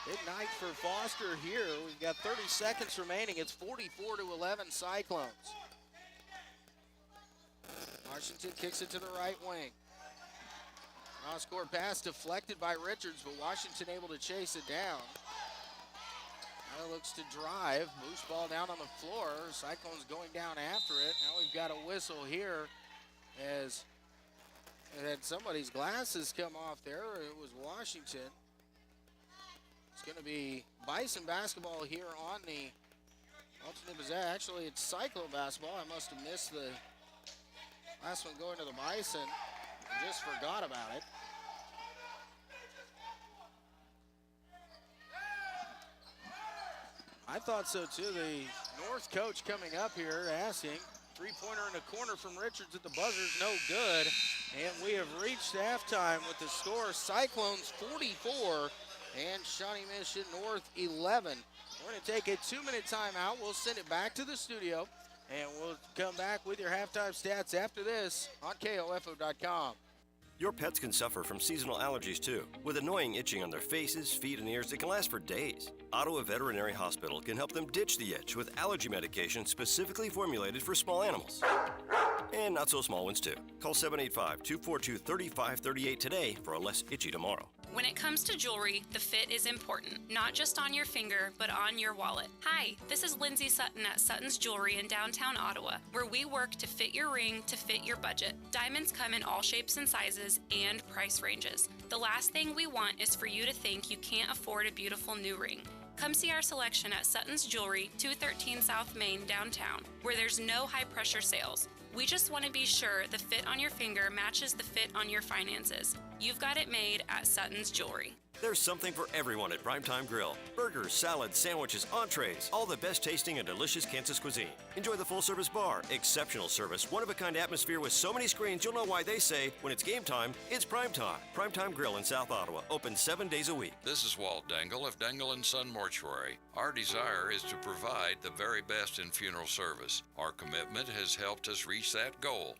Big night for Foster here. We've got 30 seconds remaining. It's 44-11 Cyclones. Washington kicks it to the right wing. Cross-court pass deflected by Richards, but Washington able to chase it down. Now looks to drive, loose ball down on the floor. Cyclones going down after it. Now we've got a whistle here as had somebody's glasses come off there. It was Washington. It's going to be Bison basketball here on the alternate possession. Actually, it's Cyclone basketball. I must have missed the last one going to the Bison. I just forgot about it. I thought so too. The North coach coming up here asking. Three-pointer in the corner from Richards at the buzzer's no good. And we have reached halftime with the score Cyclones 44 and Shawnee Misson North 11. We're going to take a 2-minute timeout. We'll send it back to the studio, and we'll come back with your halftime stats after this on KOFO.com. Your pets can suffer from seasonal allergies too, with annoying itching on their faces, feet, and ears that can last for days. Ottawa Veterinary Hospital can help them ditch the itch with allergy medication specifically formulated for small animals. And not so small ones too. Call 785-242-3538 today for a less itchy tomorrow. When it comes to jewelry, the fit is important, not just on your finger, but on your wallet. Hi, this is Lindsay Sutton at Sutton's Jewelry in downtown Ottawa, where we work to fit your ring to fit your budget. Diamonds come in all shapes and sizes and price ranges. The last thing we want is for you to think you can't afford a beautiful new ring. Come see our selection at Sutton's Jewelry, 213 South Main, downtown, where there's no high-pressure sales. We just want to be sure the fit on your finger matches the fit on your finances. You've got it made at Sutton's Jewelry. There's something for everyone at Primetime Grill. Burgers, salads, sandwiches, entrees, all the best tasting and delicious Kansas cuisine. Enjoy the full-service bar, exceptional service, one-of-a-kind atmosphere with so many screens you'll know why they say, when it's game time, it's Primetime. Primetime Grill in South Ottawa, open 7 days a week. This is Walt Dangle of Dangle & Son Mortuary. Our desire is to provide the very best in funeral service. Our commitment has helped us reach that goal.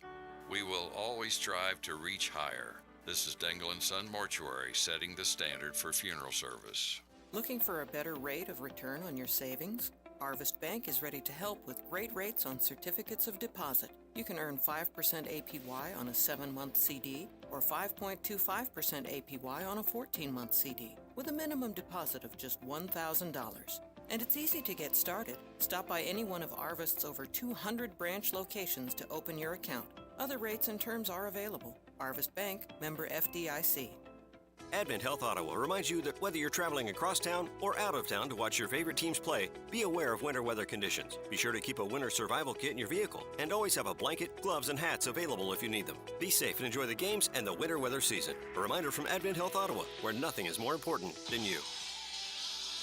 We will always strive to reach higher. This is Dangle & Son Mortuary, setting the standard for funeral service. Looking for a better rate of return on your savings? Arvest Bank is ready to help with great rates on certificates of deposit. You can earn 5% APY on a 7-month CD or 5.25% APY on a 14-month CD with a minimum deposit of just $1,000. And it's easy to get started. Stop by any one of Arvest's over 200 branch locations to open your account. Other rates and terms are available. Arvest Bank, member FDIC. Advent Health Ottawa reminds you that whether you're traveling across town or out of town to watch your favorite teams play, be aware of winter weather conditions. Be sure to keep a winter survival kit in your vehicle and always have a blanket, gloves, and hats available if you need them. Be safe and enjoy the games and the winter weather season. A reminder from Advent Health Ottawa, where nothing is more important than you.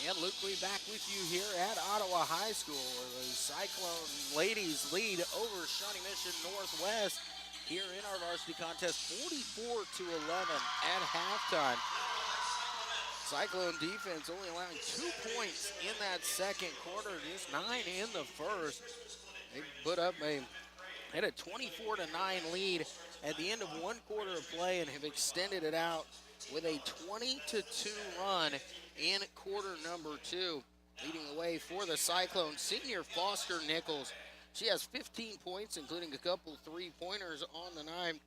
And Luke, we back with you here at Ottawa High School, where the Cyclone ladies lead over Shawnee Misson Northwest here in our varsity contest, 44-11 at halftime. Cyclone defense only allowing 2 points in that second quarter, just 9 in the first. They put up had a 24-9 lead at the end of one quarter of play and have extended it out with a 20-2 run in quarter number 2. Leading the way for the Cyclone, senior Foster Nichols. She has 15 points, including a couple three-pointers on the night.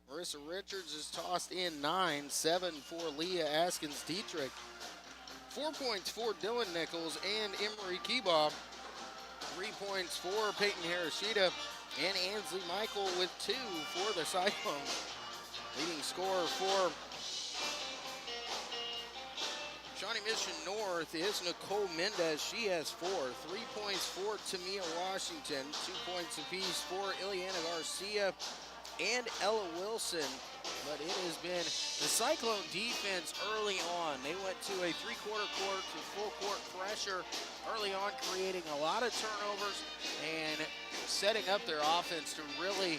Marissa Richards is tossed in 9, 7 for Leah Askins-Dietrich. 4 points for Dylan Nichols and Emery Keebaugh. 3 points for Peyton Harashida and Ansley Michael with 2 for the Cyclones. Leading scorer for Shawnee Misson North is Nicole Mendez. She has 4. 3 points for Tamia Washington. 2 points apiece for Ileana Garcia and Ella Wilson. But it has been the Cyclone defense early on. They went to a three-quarter court to full court pressure early on, creating a lot of turnovers and setting up their offense to really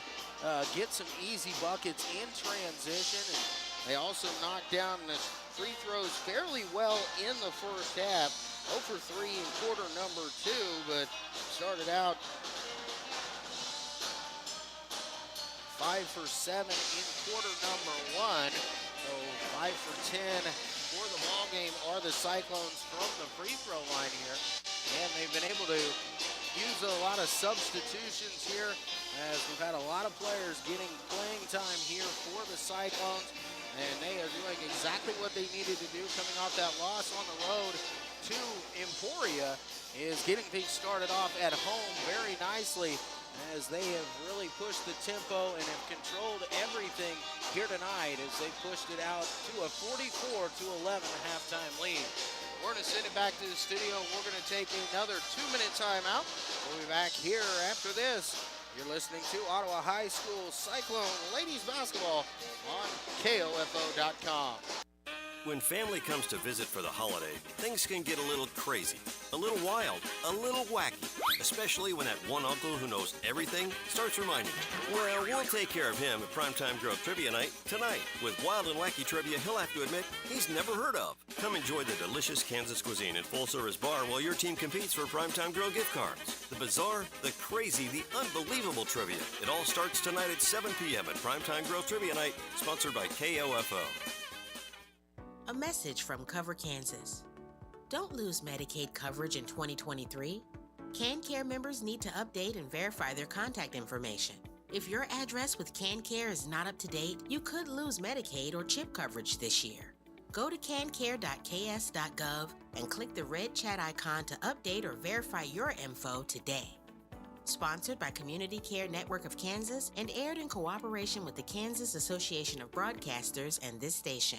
get some easy buckets in transition. And they also knocked down the free throws fairly well in the first half. 0 for 3 in quarter number 2, but started out 5 for 7 in quarter number 1. So 5 for 10 for the ball game are the Cyclones from the free throw line here. And they've been able to use a lot of substitutions here, as we've had a lot of players getting playing time here for the Cyclones. And they are doing exactly what they needed to do coming off that loss on the road to Emporia, is getting things started off at home very nicely, as they have really pushed the tempo and have controlled everything here tonight as they pushed it out to a 44-11 halftime lead. We're going to send it back to the studio. We're going to take another 2-minute timeout. We'll be back here after this. You're listening to Ottawa High School Cyclone Ladies Basketball on KOFO.com. When family comes to visit for the holiday, things can get a little crazy, a little wild, a little wacky, especially when that one uncle who knows everything starts reminding you. Well, we'll take care of him at Primetime Girl Trivia Night tonight with wild and wacky trivia he'll have to admit he's never heard of. Come enjoy the delicious Kansas cuisine and full-service bar while your team competes for Primetime Girl gift cards. The bizarre, the crazy, the unbelievable trivia. It all starts tonight at 7 p.m. at Primetime Girl Trivia Night, sponsored by KOFO. A message from Cover Kansas. Don't lose Medicaid coverage in 2023. CanCare members need to update and verify their contact information. If your address with CanCare is not up to date, you could lose Medicaid or CHIP coverage this year. Go to cancare.ks.gov and click the red chat icon to update or verify your info today. Sponsored by Community Care Network of Kansas and aired in cooperation with the Kansas Association of Broadcasters and this station.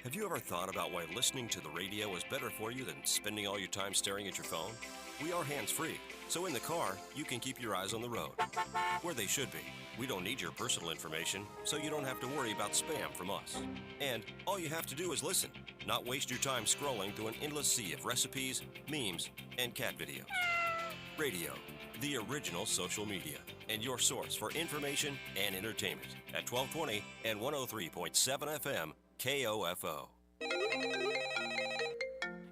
Have you ever thought about why listening to the radio is better for you than spending all your time staring at your phone? We are hands-free, so in the car, you can keep your eyes on the road, where they should be. We don't need your personal information, so you don't have to worry about spam from us. And all you have to do is listen, not waste your time scrolling through an endless sea of recipes, memes, and cat videos. Radio, the original social media, and your source for information and entertainment at 1220 and 103.7 FM, KOFO.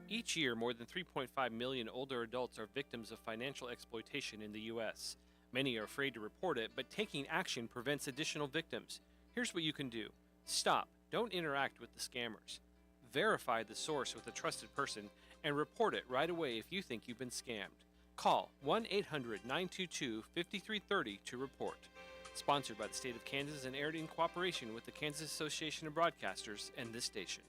Each year, more than 3.5 million older adults are victims of financial exploitation in the U.S. Many are afraid to report it, but taking action prevents additional victims. Here's what you can do. Stop. Don't interact with the scammers. Verify the source with a trusted person and report it right away if you think you've been scammed. Call 1-800-922-5330 to report. Sponsored by the state of Kansas and aired in cooperation with the Kansas Association of Broadcasters and this station.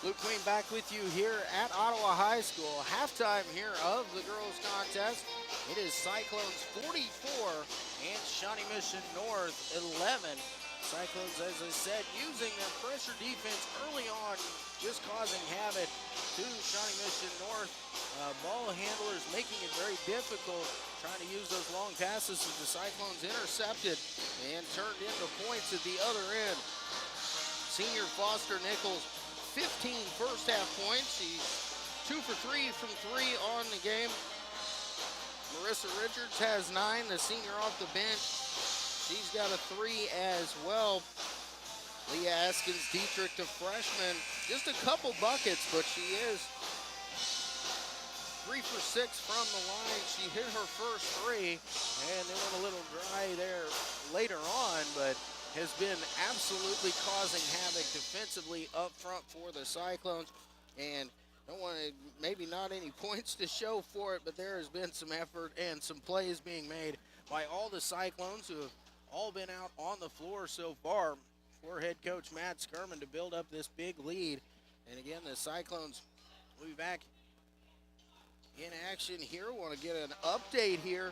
Luke Queen back with you here at Ottawa High School. Halftime here of the girls' contest. It is Cyclones 44 and Shawnee Misson North 11. Cyclones, as I said, using their pressure defense early on, just causing havoc to Shawnee Misson North. Ball handlers making it very difficult, trying to use those long passes as the Cyclones intercepted and turned into points at the other end. Senior Foster Nichols, 15 first half points. She's 2 for 3 from 3 on the game. Marissa Richards has 9, the senior off the bench. She's got a 3 as well. Leah Askins-Dietrich, the freshman, just a couple buckets, but she is 3 for 6 from the line. She hit her first 3, and they went a little dry there later on, but has been absolutely causing havoc defensively up front for the Cyclones. And don't want to, maybe not any points to show for it, but there has been some effort and some plays being made by all the Cyclones who have all been out on the floor so far for head coach Matt Skirman to build up this big lead. And again, the Cyclones will be back in action here. Want to get an update here.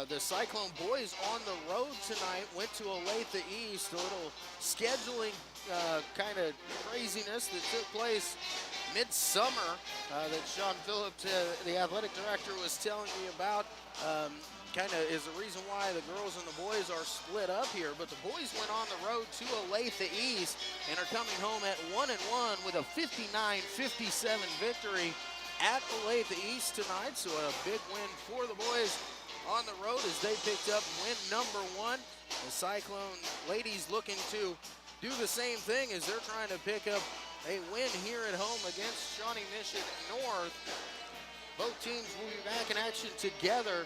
The Cyclone boys on the road tonight went to Olathe East. A little scheduling kind of craziness that took place midsummer that Sean Phillips, the athletic director, was telling me about. Kind of is the reason why the girls and the boys are split up here. But the boys went on the road to Olathe East and are coming home at 1-1 with a 59-57 victory at Olathe East tonight. So a big win for the boys on the road as they picked up win number 1. The Cyclone ladies looking to do the same thing as they're trying to pick up a win here at home against Shawnee Misson North. Both teams will be back in action together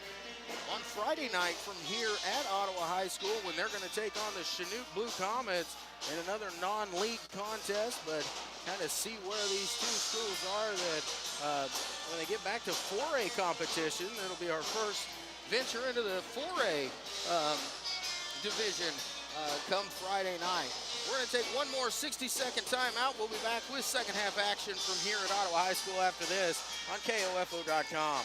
on Friday night from here at Ottawa High School when they're going to take on the Chinook Blue Comets in another non-league contest, but kind of see where these two schools are that when they get back to 4A competition, it'll be our first venture into the 4A division come Friday night. We're going to take one more 60-second timeout. We'll be back with second half action from here at Ottawa High School after this on KOFO.com.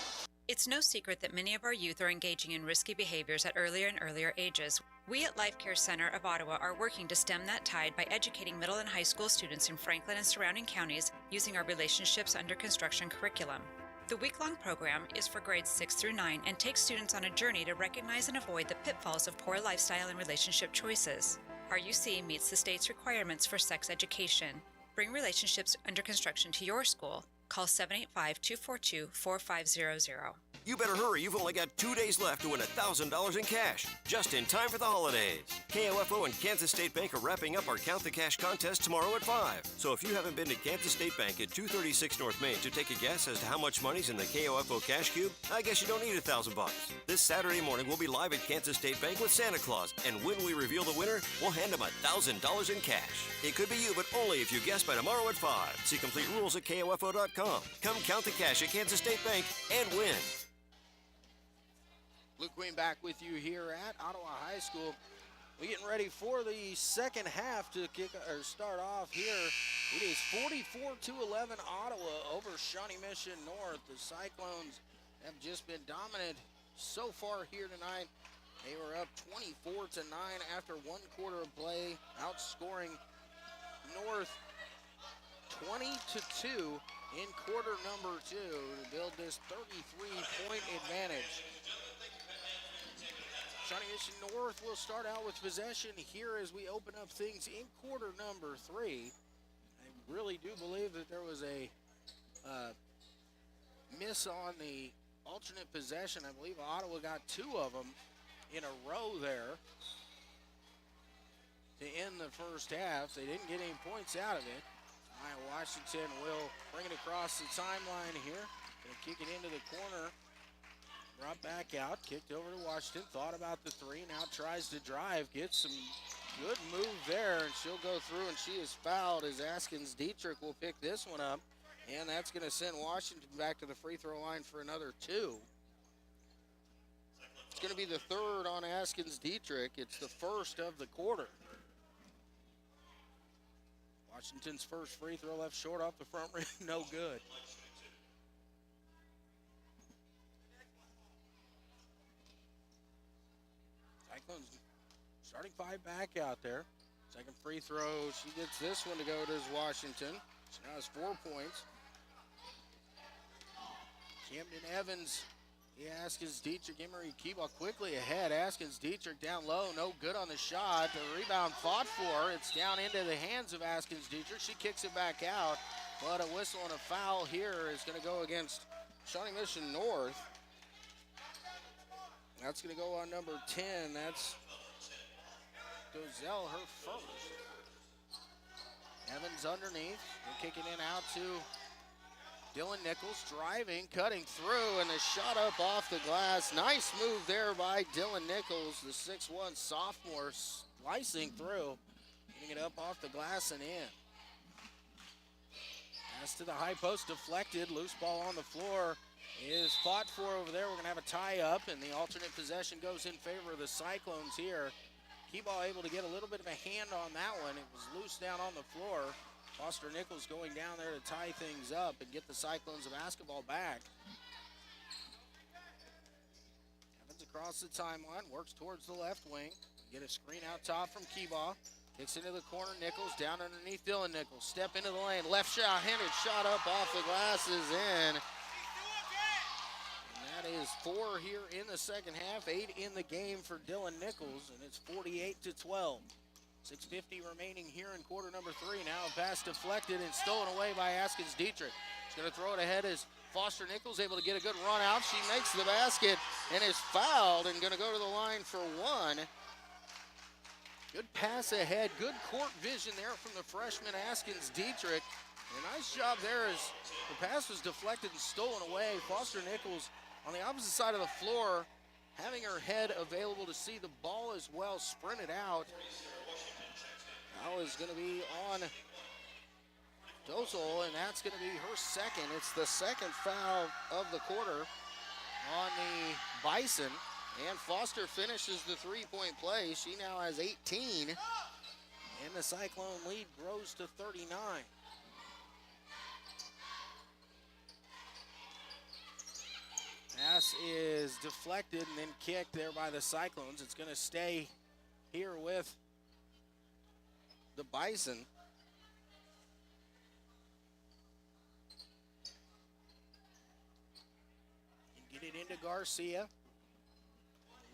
It's no secret that many of our youth are engaging in risky behaviors at earlier and earlier ages. We at Life Care Center of Ottawa are working to stem that tide by educating middle and high school students in Franklin and surrounding counties using our Relationships Under Construction curriculum. The week-long program is for grades 6 through 9 and takes students on a journey to recognize and avoid the pitfalls of poor lifestyle and relationship choices. RUC meets the state's requirements for sex education. Bring Relationships Under Construction to your school. Call 785-242-4500. You better hurry. You've only got 2 days left to win $1,000 in cash, just in time for the holidays. KOFO and Kansas State Bank are wrapping up our Count the Cash contest tomorrow at 5. So if you haven't been to Kansas State Bank at 236 North Main to take a guess as to how much money's in the KOFO Cash Cube, I guess you don't need $1,000. This Saturday morning, we'll be live at Kansas State Bank with Santa Claus, and when we reveal the winner, we'll hand him $1,000 in cash. It could be you, but only if you guess by tomorrow at 5. See complete rules at KOFO.com. Come count the cash at Kansas State Bank and win. Luke Queen back with you here at Ottawa High School. We're getting ready for the second half to start off here. It is 44-11 Ottawa over Shawnee Misson North. The Cyclones have just been dominant so far here tonight. They were up 24-9 after one quarter of play, outscoring North 20-2 in quarter number 2 to build this 33-point advantage. Shawnee Misson North will start out with possession here as we open up things in quarter number 3. I really do believe that there was a miss on the alternate possession. I believe Ottawa got 2 of them in a row there to end the first half. They didn't get any points out of it. Washington will bring it across the timeline here. Gonna kick it into the corner. Brought back out, kicked over to Washington, thought about the 3, now tries to drive, gets some good move there, and she'll go through, and she is fouled as Askins-Dietrich will pick this one up, and that's going to send Washington back to the free throw line for another 2. It's going to be the 3rd on Askins-Dietrich. It's the 1st of the quarter. Washington's first free throw left short off the front rim, no good. Cyclones starting 5 back out there. Second free throw, she gets this one to go to Washington. She now has 4 points. Camden Evans, Askins Dietrich, Emery Keeball quickly ahead. Askins Dietrich down low, no good on the shot. The rebound fought for. It's down into the hands of Askins Dietrich. She kicks it back out, but a whistle and a foul here is going to go against Shawnee Misson North. That's going to go on number 10. That's Dozell, her first. Evans underneath. They're kicking in out to Dylan Nichols, driving, cutting through, and a shot up off the glass. Nice move there by Dylan Nichols, the 6'1 sophomore, slicing through, getting it up off the glass and in. Pass to the high post, deflected. Loose ball on the floor is fought for over there. We're going to have a tie-up, and the alternate possession goes in favor of the Cyclones here. Keyball able to get a little bit of a hand on that one. It was loose down on the floor. Foster Nichols going down there to tie things up and get the Cyclones a basketball back. Evans across the timeline, works towards the left wing. Get a screen out top from Keyball. Kicks into the corner, Nichols down underneath Dylan Nichols. Step into the lane, left shot, handed shot up off the glass is in. And that is 4 here in the second half, 8 in the game for Dylan Nichols, and it's 48-12. 6:50 remaining here in quarter number 3. Now a pass deflected and stolen away by Askins Dietrich. She's going to throw it ahead as Foster Nichols able to get a good run out. She makes the basket and is fouled and going to go to the line for one. Good pass ahead, good court vision there from the freshman Askins Dietrich. And a nice job there as the pass was deflected and stolen away. Foster Nichols on the opposite side of the floor, having her head available to see the ball as well, sprinted out. Foul is going to be on Dozel, and that's going to be her second. It's the second foul of the quarter on the Bison. And Foster finishes the three-point play. She now has 18, and the Cyclone lead grows to 39. Pass is deflected and then kicked there by the Cyclones. It's going to stay here with the Bison. And get it into Garcia.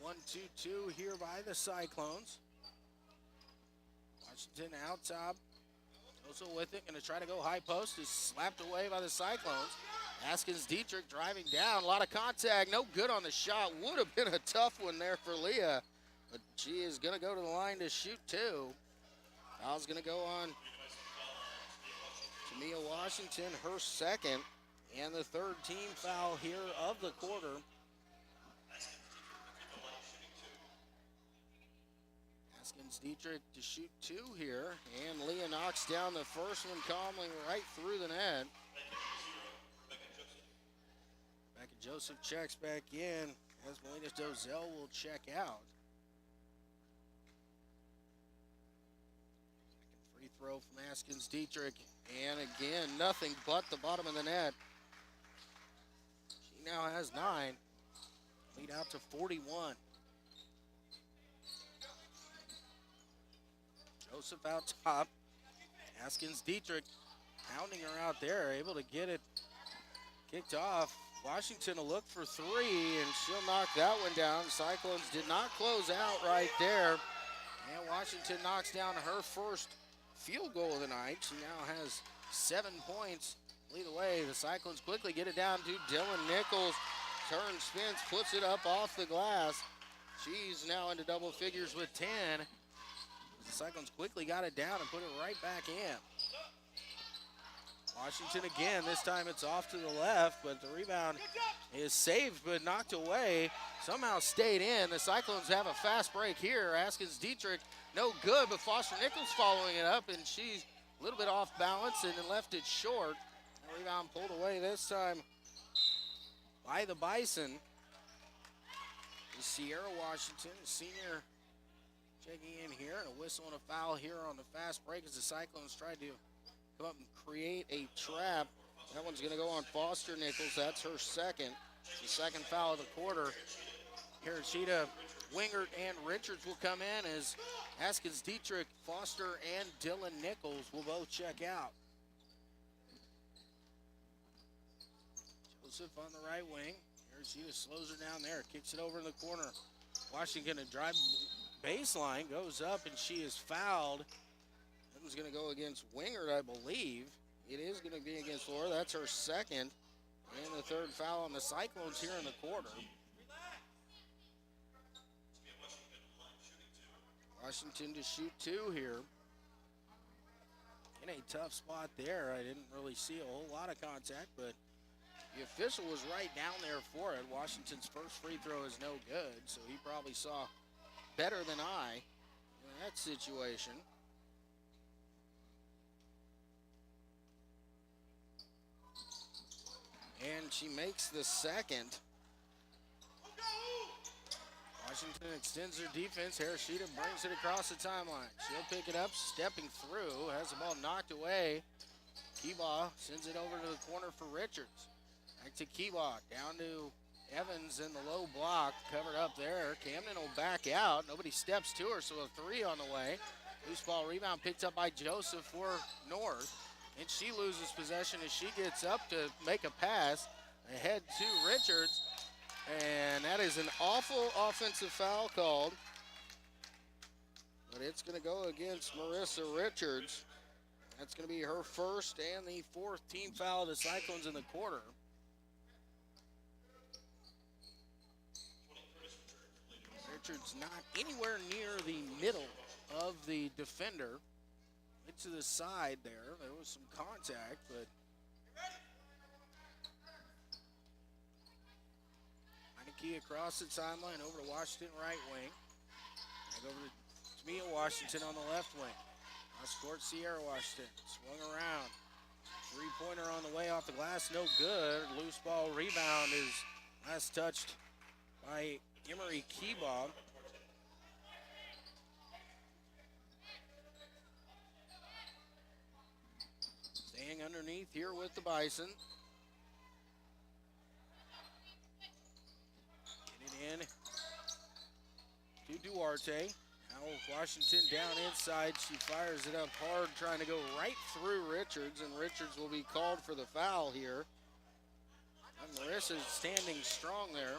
1-2-2 here by the Cyclones. Washington out top. Also with it, going to try to go high post. Is slapped away by the Cyclones. Askins Dietrich driving down. A lot of contact. No good on the shot. Would have been a tough one there for Leah. But she is going to go to the line to shoot two. Foul's going to go on Tamia Washington, her second. And the third team foul here of the quarter. Askins Dietrich to shoot two here. And Leah knocks down the first one calmly right through the net. Joseph checks back in as Melina Dozell will check out. Second free throw from Askins Dietrich. And again, nothing but the bottom of the net. She now has 9. Lead out to 41. Joseph out top. Askins Dietrich pounding her out there, able to get it kicked off. Washington will look for three, and she'll knock that one down. Cyclones did not close out right there. And Washington knocks down her first field goal of the night. She now has 7 points. Lead away. The Cyclones quickly get it down to Dylan Nichols. Turns, spins, puts it up off the glass. She's now into double figures with 10. The Cyclones quickly got it down and put it right back in. Washington again, this time it's off to the left, but the rebound is saved but knocked away. Somehow stayed in. The Cyclones have a fast break here. Askins Dietrich, no good, but Foster Nichols following it up, and she's a little bit off balance and then left it short. The rebound pulled away this time by the Bison. Sierra Washington, senior, checking in here, and a whistle and a foul here on the fast break as the Cyclones tried to come up and create a trap. That one's going to go on Foster Nichols. That's her second. The second foul of the quarter. Hiroshita Wingert and Richards will come in as Haskins Dietrich, Foster, and Dylan Nichols will both check out. Joseph on the right wing. Hershita slows her down there, kicks it over in the corner. Washington a drive baseline, goes up, and she is fouled. That was going to go against Wingert, I believe. It is going to be against Laura. That's her second. And the third foul on the Cyclones here in the quarter. Washington to shoot 2 here. In a tough spot there. I didn't really see a whole lot of contact, but the official was right down there for it. Washington's first free throw is no good, so he probably saw better than I in that situation. And she makes the second. Washington extends their defense. Hershita brings it across the timeline. She'll pick it up, stepping through, has the ball knocked away. Keebaugh sends it over to the corner for Richards. Back to Keebaugh, down to Evans in the low block, covered up there. Camden will back out. Nobody steps to her, so a 3 on the way. Loose ball rebound picked up by Joseph for North. And she loses possession as she gets up to make a pass ahead to Richards. And that is an awful offensive foul called. But it's going to go against Marissa Richards. That's going to be her first and the 4th team foul of the Cyclones in the quarter. Richards not anywhere near the middle of the defender. To the side there. There was some contact, but Heineke across the timeline over to Washington right wing. Back over to Tamia Washington on the left wing. Cross court, Sierra Washington swung around. 3-pointer on the way off the glass, no good. Loose ball rebound is last touched by Emery Keebaugh. Staying underneath here with the Bison. Get it in to Duarte. Now Washington down inside. She fires it up hard, trying to go right through Richards, and Richards will be called for the foul here. And Marissa's standing strong there.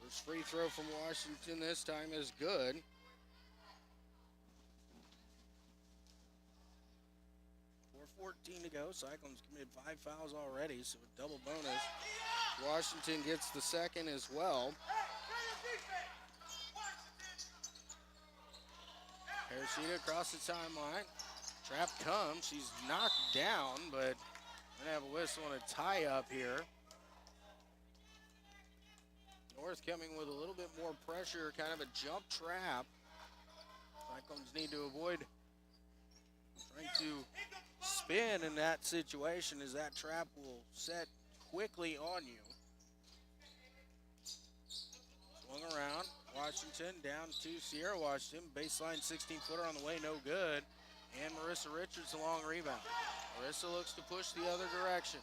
First free throw from Washington this time is good. 4:14 to go. Cyclones committed 5 fouls already, so a double bonus. Washington gets the second as well. Hershita across the timeline. Trap comes. She's knocked down, but we're going to have a whistle and a tie-up here. North coming with a little bit more pressure, kind of a jump trap. Cyclones need to avoid trying to spin in that situation, as that trap will set quickly on you. Swung around, Washington down to Sierra Washington. Baseline 16-footer on the way, no good. And Marissa Richards, the long rebound. Marissa looks to push the other direction.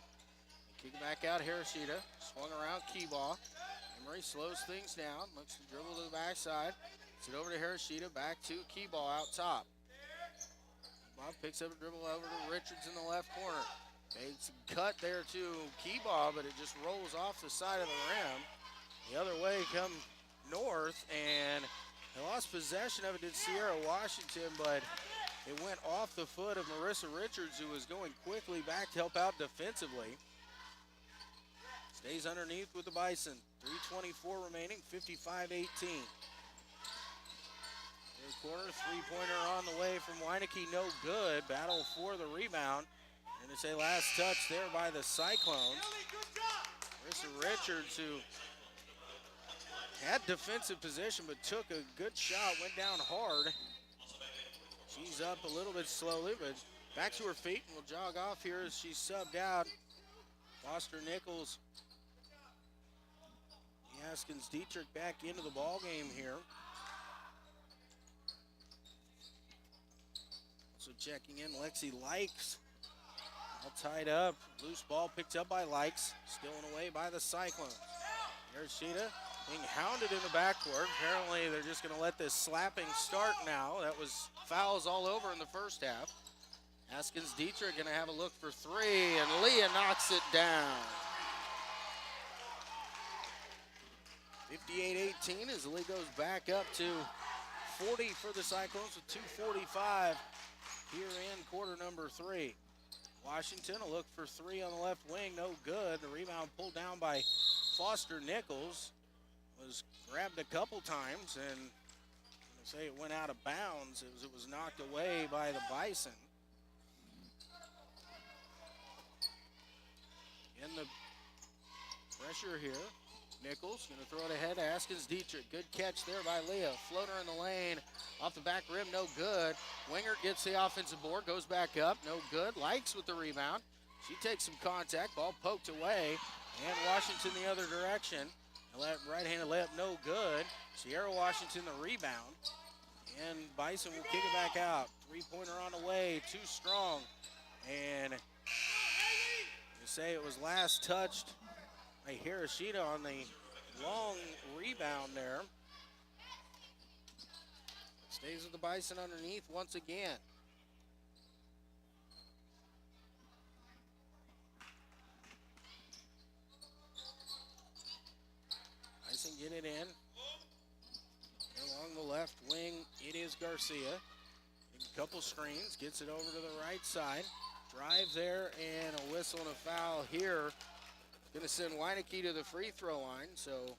Kick it back out, Hershita. Swung around, Keebaugh. Emery slows things down, looks to dribble to the backside. Gets it over to Hershita, back to Keebaugh out top. Keebaugh picks up a dribble over to Richards in the left corner. Takes a cut there to Keebaugh, but it just rolls off the side of the rim. The other way come North, and they lost possession of it to Sierra Washington, but it went off the foot of Marissa Richards, who was going quickly back to help out defensively. Stays underneath with the Bison. 3:24 remaining, 55-18. Corner, 3-pointer on the way from Weineke, no good. Battle for the rebound. And it's a last touch there by the Cyclones. Marissa Richards, who had defensive position but took a good shot, went down hard. She's up a little bit slowly, but back to her feet and will jog off here as she's subbed out. Foster Nichols, Haskins Dietrich back into the ball game here. Also checking in, Lexi Likes. All tied up. Loose ball picked up by Likes. Stolen away by the Cyclones. Yoshida being hounded in the backcourt. Apparently they're just going to let this slapping start now. That was fouls all over in the first half. Askins Dietrich going to have a look for three, and Leah knocks it down. 58-18 as the lead goes back up to 40 for the Cyclones with 2:45 here in quarter number 3. Washington a look for three on the left wing, no good. The rebound pulled down by Foster Nichols. Was grabbed a couple times, and I'm gonna say it went out of bounds. It was knocked away by the Bison. In the pressure here, Nichols gonna throw it ahead to Askins Dietrich. Good catch there by Leah. Floater in the lane, off the back rim, no good. Winger gets the offensive board, goes back up, no good. Likes with the rebound. She takes some contact, ball poked away, and Washington the other direction. Right-handed layup, no good. Sierra Washington the rebound, and Bison will kick it back out. Three-pointer on the way, too strong, and you say it was last touched by Hiroshita on the long rebound there. Stays with the Bison underneath once again. Bison get it in. Along the left wing, it is Garcia. A couple screens, gets it over to the right side. Drives there, and a whistle and a foul here. Going to send Weineke to the free throw line, so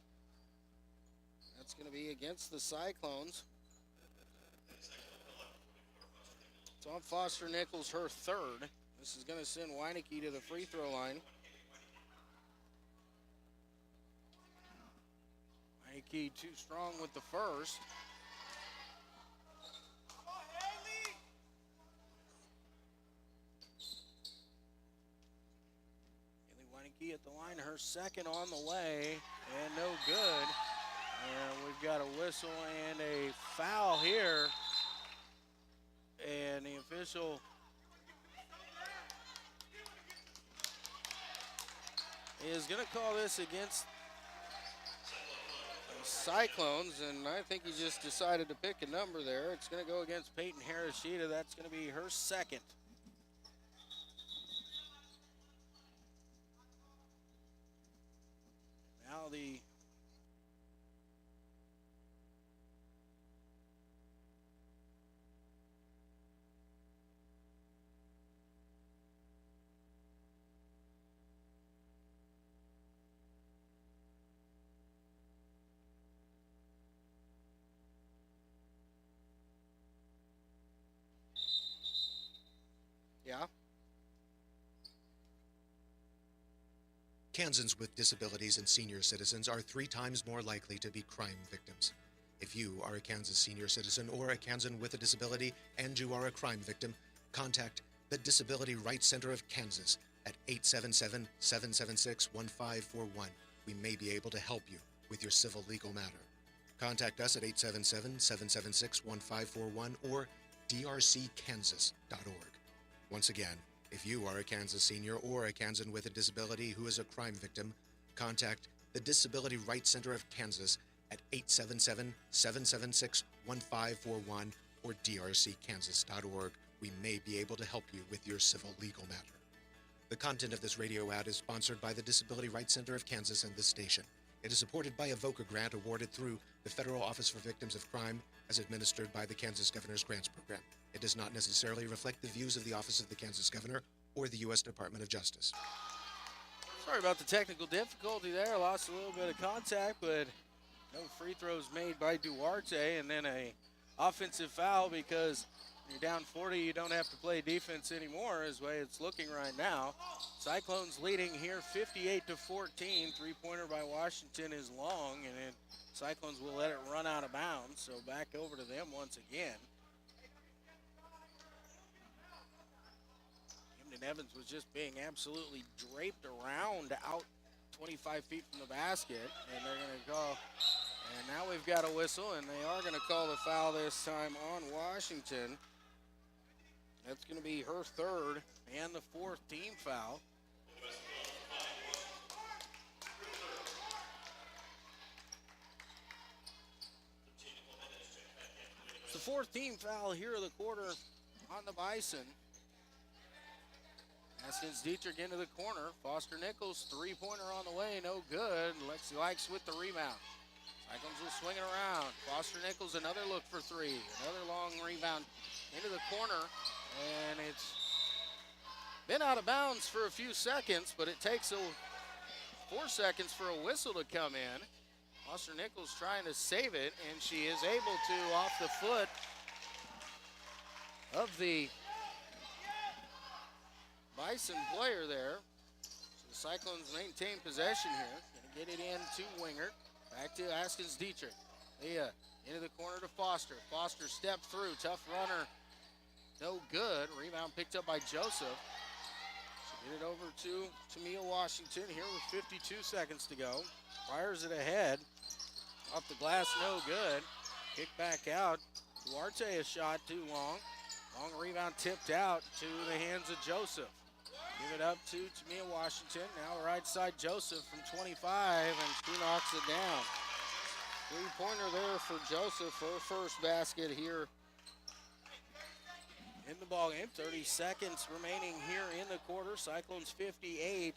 that's going to be against the Cyclones. It's on Foster Nichols, her third. This is going to send Weineke to the free throw line. Weineke too strong with the first. At the line, her second on the way, and no good. And we've got a whistle and a foul here. And the official is going to call this against the Cyclones, and I think he just decided to pick a number there. It's going to go against Peyton Hiroshita. That's going to be her second. Now the yeah. Kansans with disabilities and senior citizens are 3 times more likely to be crime victims. If you are a Kansas senior citizen or a Kansan with a disability and you are a crime victim, contact the Disability Rights Center of Kansas at 877-776-1541. We may be able to help you with your civil legal matter. Contact us at 877-776-1541 or drckansas.org. Once again, if you are a Kansas senior or a Kansan with a disability who is a crime victim, contact the Disability Rights Center of Kansas at 877-776-1541 or drckansas.org. We may be able to help you with your civil legal matter. The content of this radio ad is sponsored by the Disability Rights Center of Kansas and this station. It is supported by a VOCA grant awarded through the Federal Office for Victims of Crime as administered by the Kansas Governor's Grants Program. It does not necessarily reflect the views of the Office of the Kansas Governor or the U.S. Department of Justice. Sorry about the technical difficulty there. Lost a little bit of contact, but no free throws made by Duarte, and then a offensive foul because you're down 40, you don't have to play defense anymore is the way it's looking right now. Cyclones leading here 58-14. Three-pointer by Washington is long, and then Cyclones will let it run out of bounds, so back over to them once again. Camden Evans was just being absolutely draped around out 25 feet from the basket, and they're going to call, and now we've got a whistle, and they are going to call the foul this time on Washington. That's going to be her third and the fourth team foul. It's the fourth team foul here of the quarter on the Bison. Haskins Dietrich into the corner. Foster Nichols, three-pointer on the way, no good. Lexi Likes with the rebound. Cyclones will swing it around. Foster Nichols, another look for three. Another long rebound into the corner, and it's been out of bounds for a few seconds, but it takes 4 seconds for a whistle to come in. Foster Nichols trying to save it, and she is able to off the foot of the Bison player there. So the Cyclones maintain possession here. Gonna get it in to Wingert. Back to Haskins Dietrich. Leah into the corner to Foster. Foster step through. Tough runner. No good. Rebound picked up by Joseph. She'll get it over to Tamia Washington here with 52 seconds to go. Fires it ahead. Off the glass, no good. Kick back out. Duarte, a shot too long. Long rebound tipped out to the hands of Joseph. Give it up to Tamia Washington. Now right side Joseph from 25, and she knocks it down. Three-pointer there for Joseph, her first basket here in the ballgame. 30 seconds remaining here in the quarter. Cyclones 58.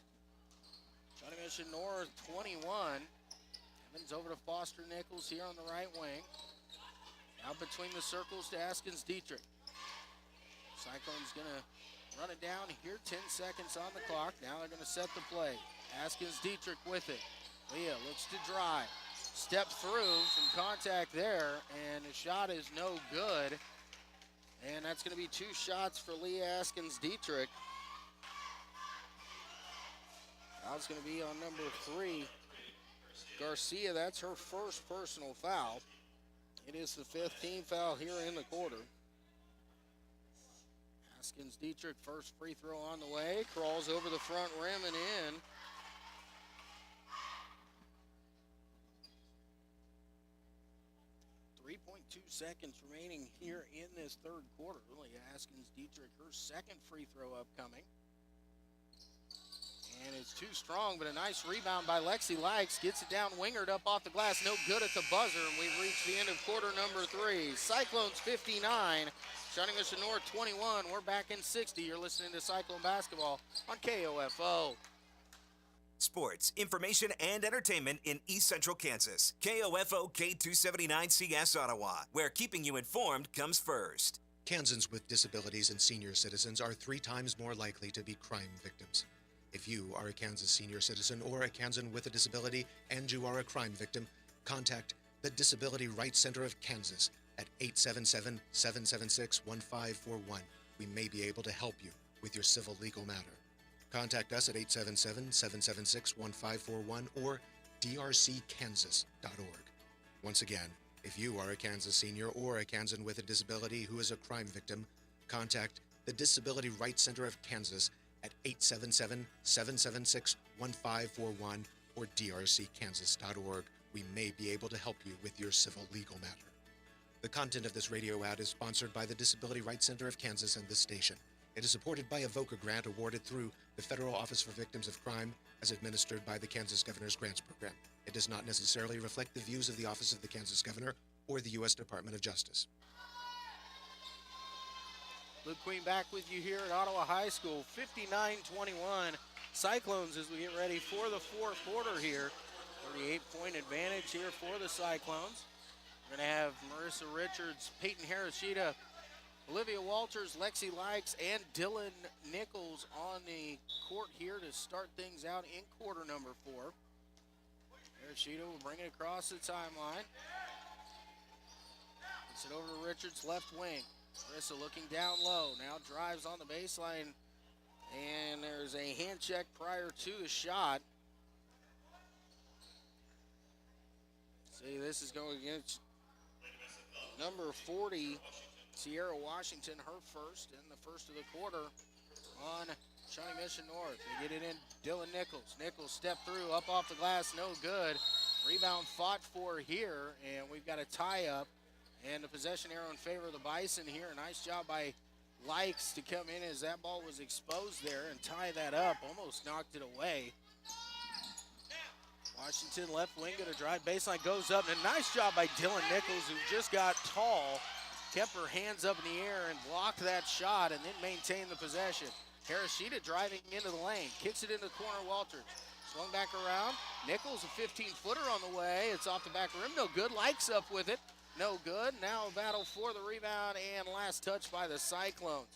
Shawnee Misson North 21. Evans over to Foster Nichols here on the right wing. Now between the circles to Haskins Dietrich. Cyclones gonna run it down here, 10 seconds on the clock. Now they're gonna set the play. Haskins Dietrich with it. Leah looks to drive. Step through, some contact there, and the shot is no good. And that's gonna be 2 shots for Leah Haskins Dietrich. Foul's gonna be on number 3, Garcia. That's her first personal foul. It is the 5th team foul here in the quarter. Haskins Dietrich, first free throw on the way. Crawls over the front rim and in. .2 seconds remaining here in this third quarter. Really, Haskins Dietrich, her second free throw upcoming. And it's too strong, but a nice rebound by Lexi Likes. Gets it down, Wingert up off the glass. No good at the buzzer, and we've reached the end of quarter number 3. Cyclones 59, Shawnee Misson North 21. We're back in 60. You're listening to Cyclone Basketball on KOFO. Sports, information, and entertainment in East Central Kansas. KOFO K279CS Ottawa, where keeping you informed comes first. Kansans with disabilities and senior citizens are 3 times more likely to be crime victims. If you are a Kansas senior citizen or a Kansan with a disability and you are a crime victim, contact the Disability Rights Center of Kansas at 877-776-1541. We may be able to help you with your civil legal matter. Contact us at 877-776-1541 or drckansas.org. Once again, if you are a Kansas senior or a Kansan with a disability who is a crime victim, contact the Disability Rights Center of Kansas at 877-776-1541 or drckansas.org. We may be able to help you with your civil legal matter. The content of this radio ad is sponsored by the Disability Rights Center of Kansas and this station. It is supported by a VOCA grant awarded through the Federal Office for Victims of Crime as administered by the Kansas Governor's Grants Program. It does not necessarily reflect the views of the Office of the Kansas Governor or the U.S. Department of Justice. Luke Queen back with you here at Ottawa High School, 59-21. Cyclones as we get ready for the fourth quarter here. 38-point advantage here for the Cyclones. We're going to have Marissa Richards, Peyton Harashida, Olivia Walters, Lexi Likes, and Dylan Nichols on the court here to start things out in quarter number 4. Harashida will bring it across the timeline. Gets it over to Richards' left wing. Marissa looking down low, now drives on the baseline, and there's a hand check prior to the shot. See, this is going against number 40, Sierra Washington, her first in the first of the quarter on Shawnee Misson North. They get it in, Dylan Nichols. Nichols step through, up off the glass, no good. Rebound fought for here, and we've got a tie-up. And the possession arrow in favor of the Bison here. Nice job by Likes to come in as that ball was exposed there and tie that up. Almost knocked it away. Washington left wing going to drive baseline, goes up, and a nice job by Dylan Nichols, who just got tall, kept her hands up in the air and blocked that shot and then maintained the possession. Harashida driving into the lane, kicks it into the corner, Walters. Swung back around, Nichols a 15-footer on the way. It's off the back rim, no good. Likes up with it, no good. Now a battle for the rebound and last touch by the Cyclones.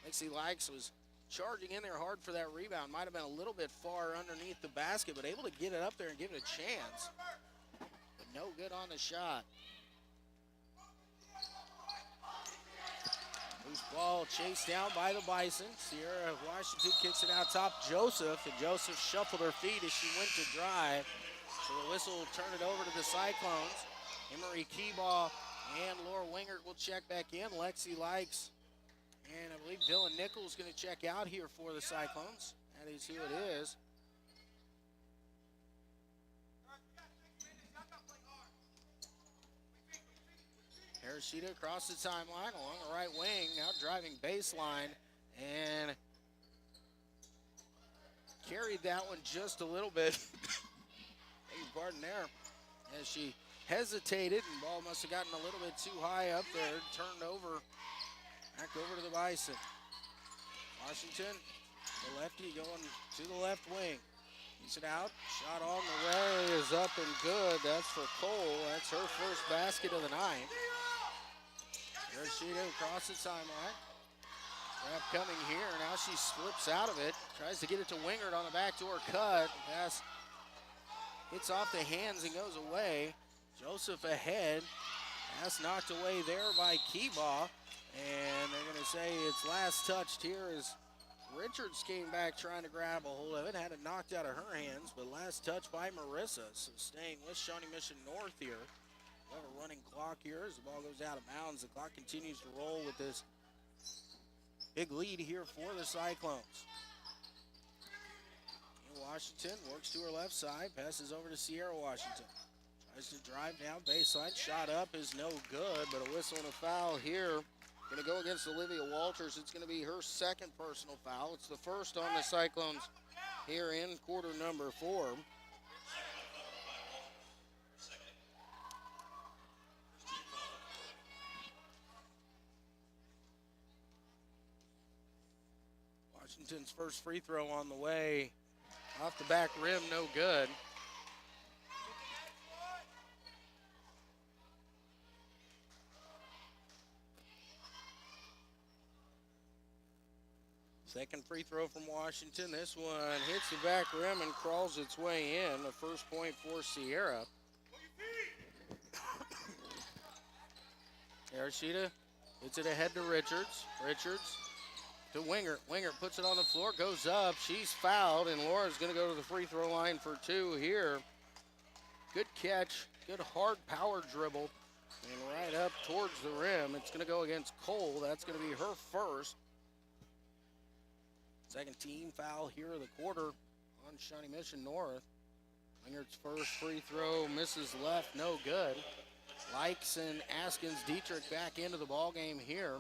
Lexi Likes was charging in there hard for that rebound. Might have been a little bit far underneath the basket, but able to get it up there and give it a chance. But no good on the shot. Loose ball chased down by the Bison. Sierra Washington kicks it out top. Joseph, and Joseph shuffled her feet as she went to drive. So the whistle will turn it over to the Cyclones. Emery Keebaugh and Laura Wingert will check back in. Lexi Likes and I believe Dylan Nichols going to check out here for the Cyclones. That is who it is. Harashida across the timeline along the right wing, now driving baseline, and carried that one just a little bit. Beg your pardon there. As she hesitated, and ball must have gotten a little bit too high up there, turned over, back over to the Bison. Washington, the lefty going to the left wing. Keeps it out, shot on the way is up and good. That's for Cole, that's her first basket of the night. Harashida across the timeline. Trap coming here, now she slips out of it. Tries to get it to Wingert on the backdoor cut. Pass hits off the hands and goes away. Joseph ahead. Pass knocked away there by Keebaugh. And they're going to say it's last touched here as Richards came back trying to grab a hold of it. Had it knocked out of her hands, but last touch by Marissa. So staying with Shawnee Misson North here. We have a running clock here as the ball goes out of bounds. The clock continues to roll with this big lead here for the Cyclones. And Washington works to her left side, passes over to Sierra Washington. Tries to drive down baseline, shot up is no good, but a whistle and a foul here. Going to go against Olivia Walters. It's going to be her second personal foul. It's the first on the Cyclones here in quarter number 4. Washington's first free throw on the way. Off the back rim, no good. Second free throw from Washington. This one hits the back rim and crawls its way in. The first point for Sierra. Arashida hits it ahead to Richards. Richards to Wingert. Wingert puts it on the floor, goes up. She's fouled, and Laura's going to go to the free throw line for 2 here. Good catch, good hard power dribble, and right up towards the rim. It's going to go against Cole. That's going to be her first. Second team foul here of the quarter on Shawnee Misson North. Wingert's first free throw misses left, no good. Likes and Askins Dietrich back into the ball game here.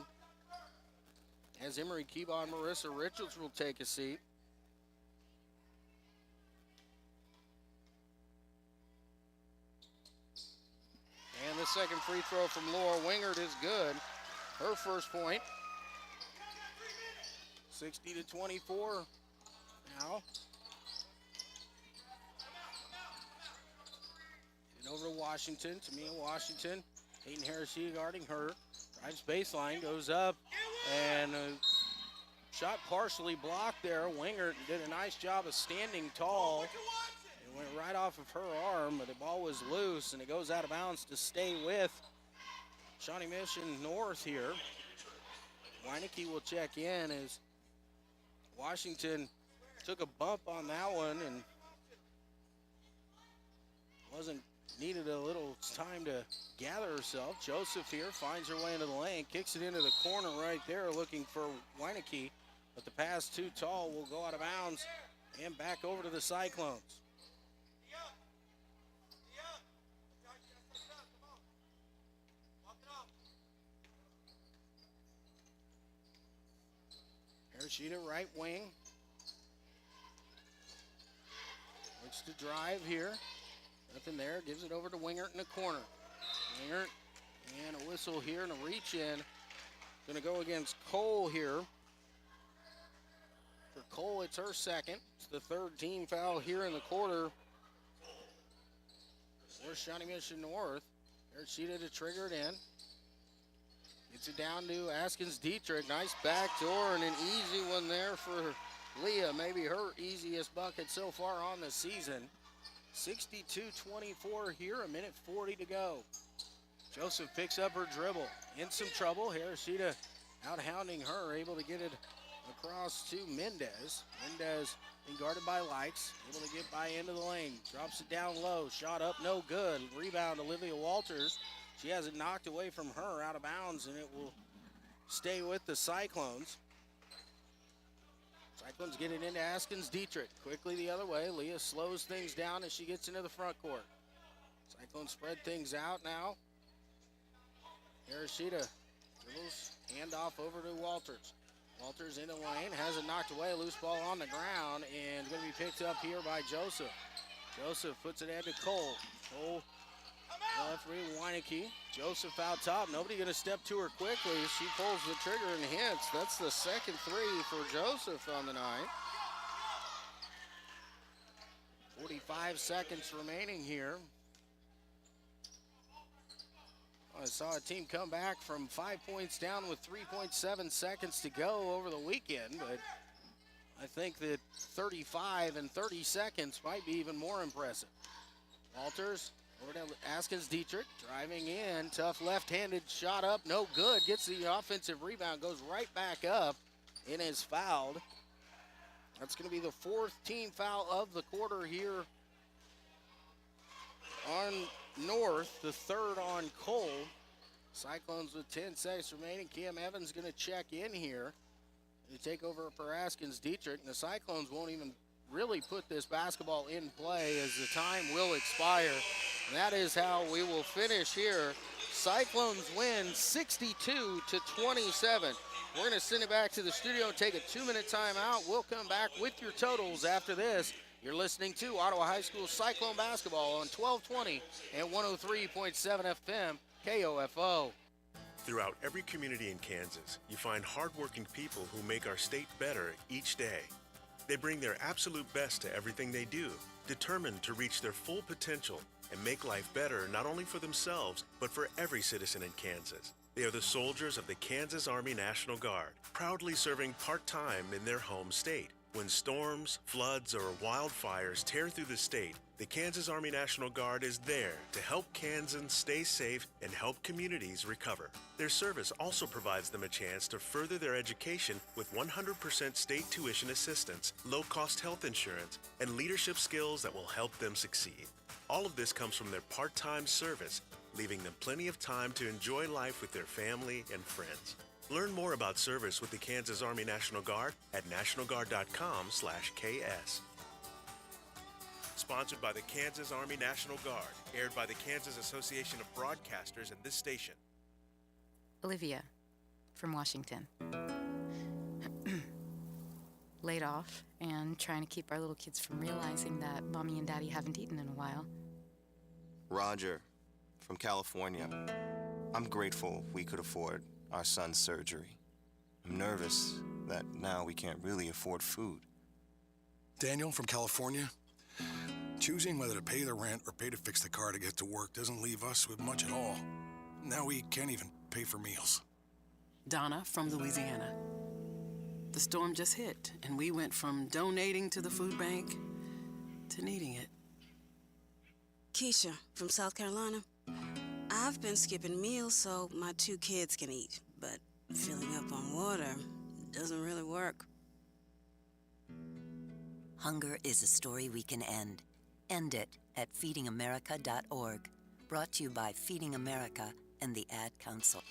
As Emery Keebaugh and Marissa Richards will take a seat. And the second free throw from Laura Wingert is good. Her first point. 60-24 now. And over to Washington. Tamia Washington. Hayden Harashida guarding her. Drives baseline, goes up, and shot partially blocked there. Wingert did a nice job of standing tall. It went right off of her arm, but the ball was loose, and it goes out of bounds to stay with Shawnee Misson North here. Weineke will check in as Washington took a bump on that one and needed a little time to gather herself. Joseph here finds her way into the lane, kicks it into the corner right there looking for Weineke, but the pass too tall will go out of bounds and back over to the Cyclones. Arashida, right wing. Looks to drive here. Nothing there. Gives it over to Wingert in the corner. Wingert, and a whistle here and a reach in. Going to go against Cole here. For Cole, it's her second. It's the third team foul here in the quarter. There's Shawnee Misson North. Arashida to trigger it in. Gets it down to Askins Dietrich. Nice backdoor and an easy one there for Leah. Maybe her easiest bucket so far on the season. 62-24 here, a minute 40 to go. Joseph picks up her dribble. In some trouble. Arashida out hounding her, able to get it across to Mendez. Mendez being guarded by Likes, able to get by into the lane. Drops it down low. Shot up, no good. Rebound, Olivia Walters. She has it knocked away from her, out of bounds, and it will stay with the Cyclones. Cyclones get it into Askins Dietrich. Quickly the other way. Leah slows things down as she gets into the front court. Cyclones spread things out now. Arashida dribbles, handoff over to Walters. Walters in the lane, has it knocked away. Loose ball on the ground, and going to be picked up here by Joseph. Joseph puts it in to Cole. Cole, referee Weineke. Joseph out top. Nobody going to step to her quickly. She pulls the trigger and hits. That's the second three for Joseph on the night. 45 seconds remaining here. I saw a team come back from 5 points down with 3.7 seconds to go over the weekend, but I think that 35 and 30 seconds might be even more impressive. Walters over to Askins Dietrich, driving in, tough left-handed shot up, no good, gets the offensive rebound, goes right back up, and is fouled. That's going to be the fourth team foul of the quarter here on North, the third on Cole. Cyclones with 10 seconds remaining. Cam Evans going to check in here to take over for Askins Dietrich. And the Cyclones won't even really put this basketball in play as the time will expire. And that is how we will finish here. Cyclones win 62-27. We're going to send it back to the studio and take a 2-minute timeout. We'll come back with your totals after this. You're listening to Ottawa High School Cyclone Basketball on 1220 and 103.7 FM, KOFO. Throughout every community in Kansas, you find hardworking people who make our state better each day. They bring their absolute best to everything they do, determined to reach their full potential and make life better not only for themselves, but for every citizen in Kansas. They are the soldiers of the Kansas Army National Guard, proudly serving part-time in their home state. When storms, floods, or wildfires tear through the state, the Kansas Army National Guard is there to help Kansans stay safe and help communities recover. Their service also provides them a chance to further their education with 100% state tuition assistance, low-cost health insurance, and leadership skills that will help them succeed. All of this comes from their part-time service, leaving them plenty of time to enjoy life with their family and friends. Learn more about service with the Kansas Army National Guard at nationalguard.com/KS. Sponsored by the Kansas Army National Guard, aired by the Kansas Association of Broadcasters and this station. Olivia from Washington. Laid off and trying to keep our little kids from realizing that Mommy and Daddy haven't eaten in a while. Roger from California. I'm grateful we could afford our son's surgery. I'm nervous that now we can't really afford food. Daniel from California. Choosing whether to pay the rent or pay to fix the car to get to work doesn't leave us with much at all. Now we can't even pay for meals. Donna from Louisiana. The storm just hit, and we went from donating to the food bank to needing it. Keisha from South Carolina. I've been skipping meals so my 2 kids can eat, but filling up on water doesn't really work. Hunger is a story we can end. End it at feedingamerica.org. Brought to you by Feeding America and the Ad Council.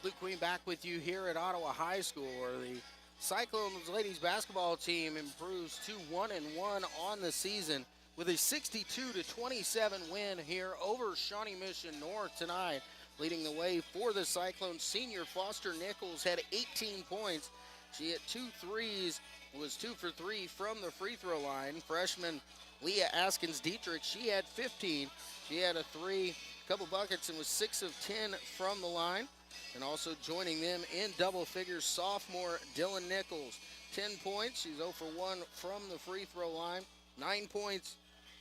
Luke Queen back with you here at Ottawa High School, where the Cyclones ladies basketball team improves to 1-1 on the season with a 62-27 win here over Shawnee Misson North tonight. Leading the way for the Cyclones, senior Foster Nichols had 18 points. She hit 2 threes, was 2 for 3 from the free throw line. Freshman Leah Askins-Dietrich, she had 15. She had a 3, couple buckets, and was 6 of 10 from the line. And also joining them in double figures, sophomore Dylan Nichols. 10 points. She's 0 for 1 from the free throw line. 9 points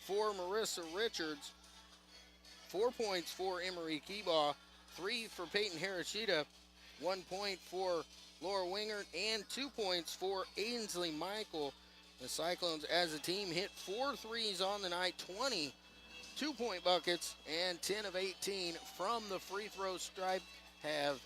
for Marissa Richards. 4 points for Emery Keebaugh. 3 for Peyton Harashida. 1 point for Laura Wingert. And 2 points for Ainsley Michael. The Cyclones as a team hit 4 threes on the night. 20 2-point buckets and 10 of 18 from the free throw stripe. Have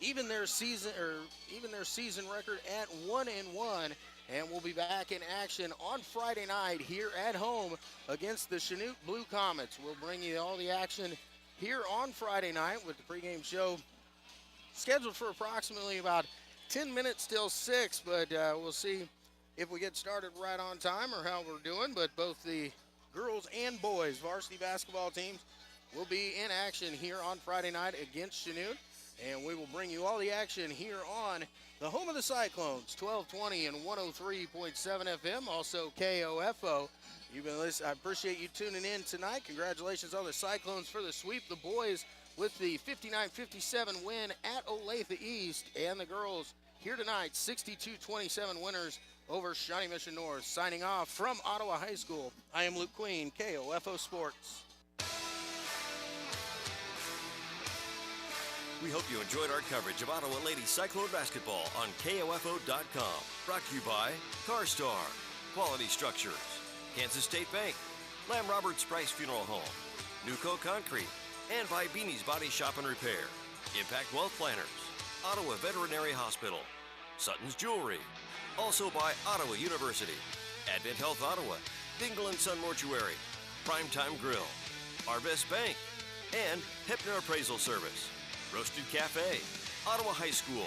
even their season record at 1-1, and we'll be back in action on Friday night here at home against the Chinook Blue Comets. We'll bring you all the action here on Friday night with the pregame show scheduled for approximately about 10 minutes till 6, but we'll see if we get started right on time or how we're doing. But both the girls and boys varsity basketball teams will be in action here on Friday night against Chinook, and we will bring you all the action here on the home of the Cyclones, 1220 and 103.7 FM, also KOFO. You've been listening. I appreciate you tuning in tonight. Congratulations on the Cyclones for the sweep. The boys with the 59-57 win at Olathe East, and the girls here tonight, 62-27 winners over Shawnee Misson North. Signing off from Ottawa High School, I am Luke Queen, KOFO Sports. We hope you enjoyed our coverage of Ottawa Ladies Cyclone Basketball on KOFO.com. Brought to you by CarStar, Quality Structures, Kansas State Bank, Lamb Roberts Price Funeral Home, Nuco Concrete, and by Beanie's Body Shop and Repair, Impact Wealth Planners, Ottawa Veterinary Hospital, Sutton's Jewelry, also by Ottawa University, Advent Health Ottawa, Dingle & Son Mortuary, Primetime Grill, Arvest Bank, and Hepner Appraisal Service, Roasted Cafe, Ottawa High School,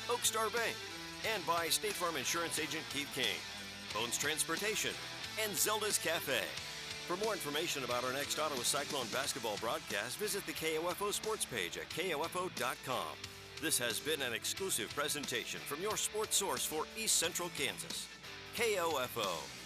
Oak Star Bank, and by State Farm Insurance Agent Keith King, Bones Transportation, and Zelda's Cafe. For more information about our next Ottawa Cyclone basketball broadcast, visit the KOFO sports page at KOFO.com. This has been an exclusive presentation from your sports source for East Central Kansas, KOFO.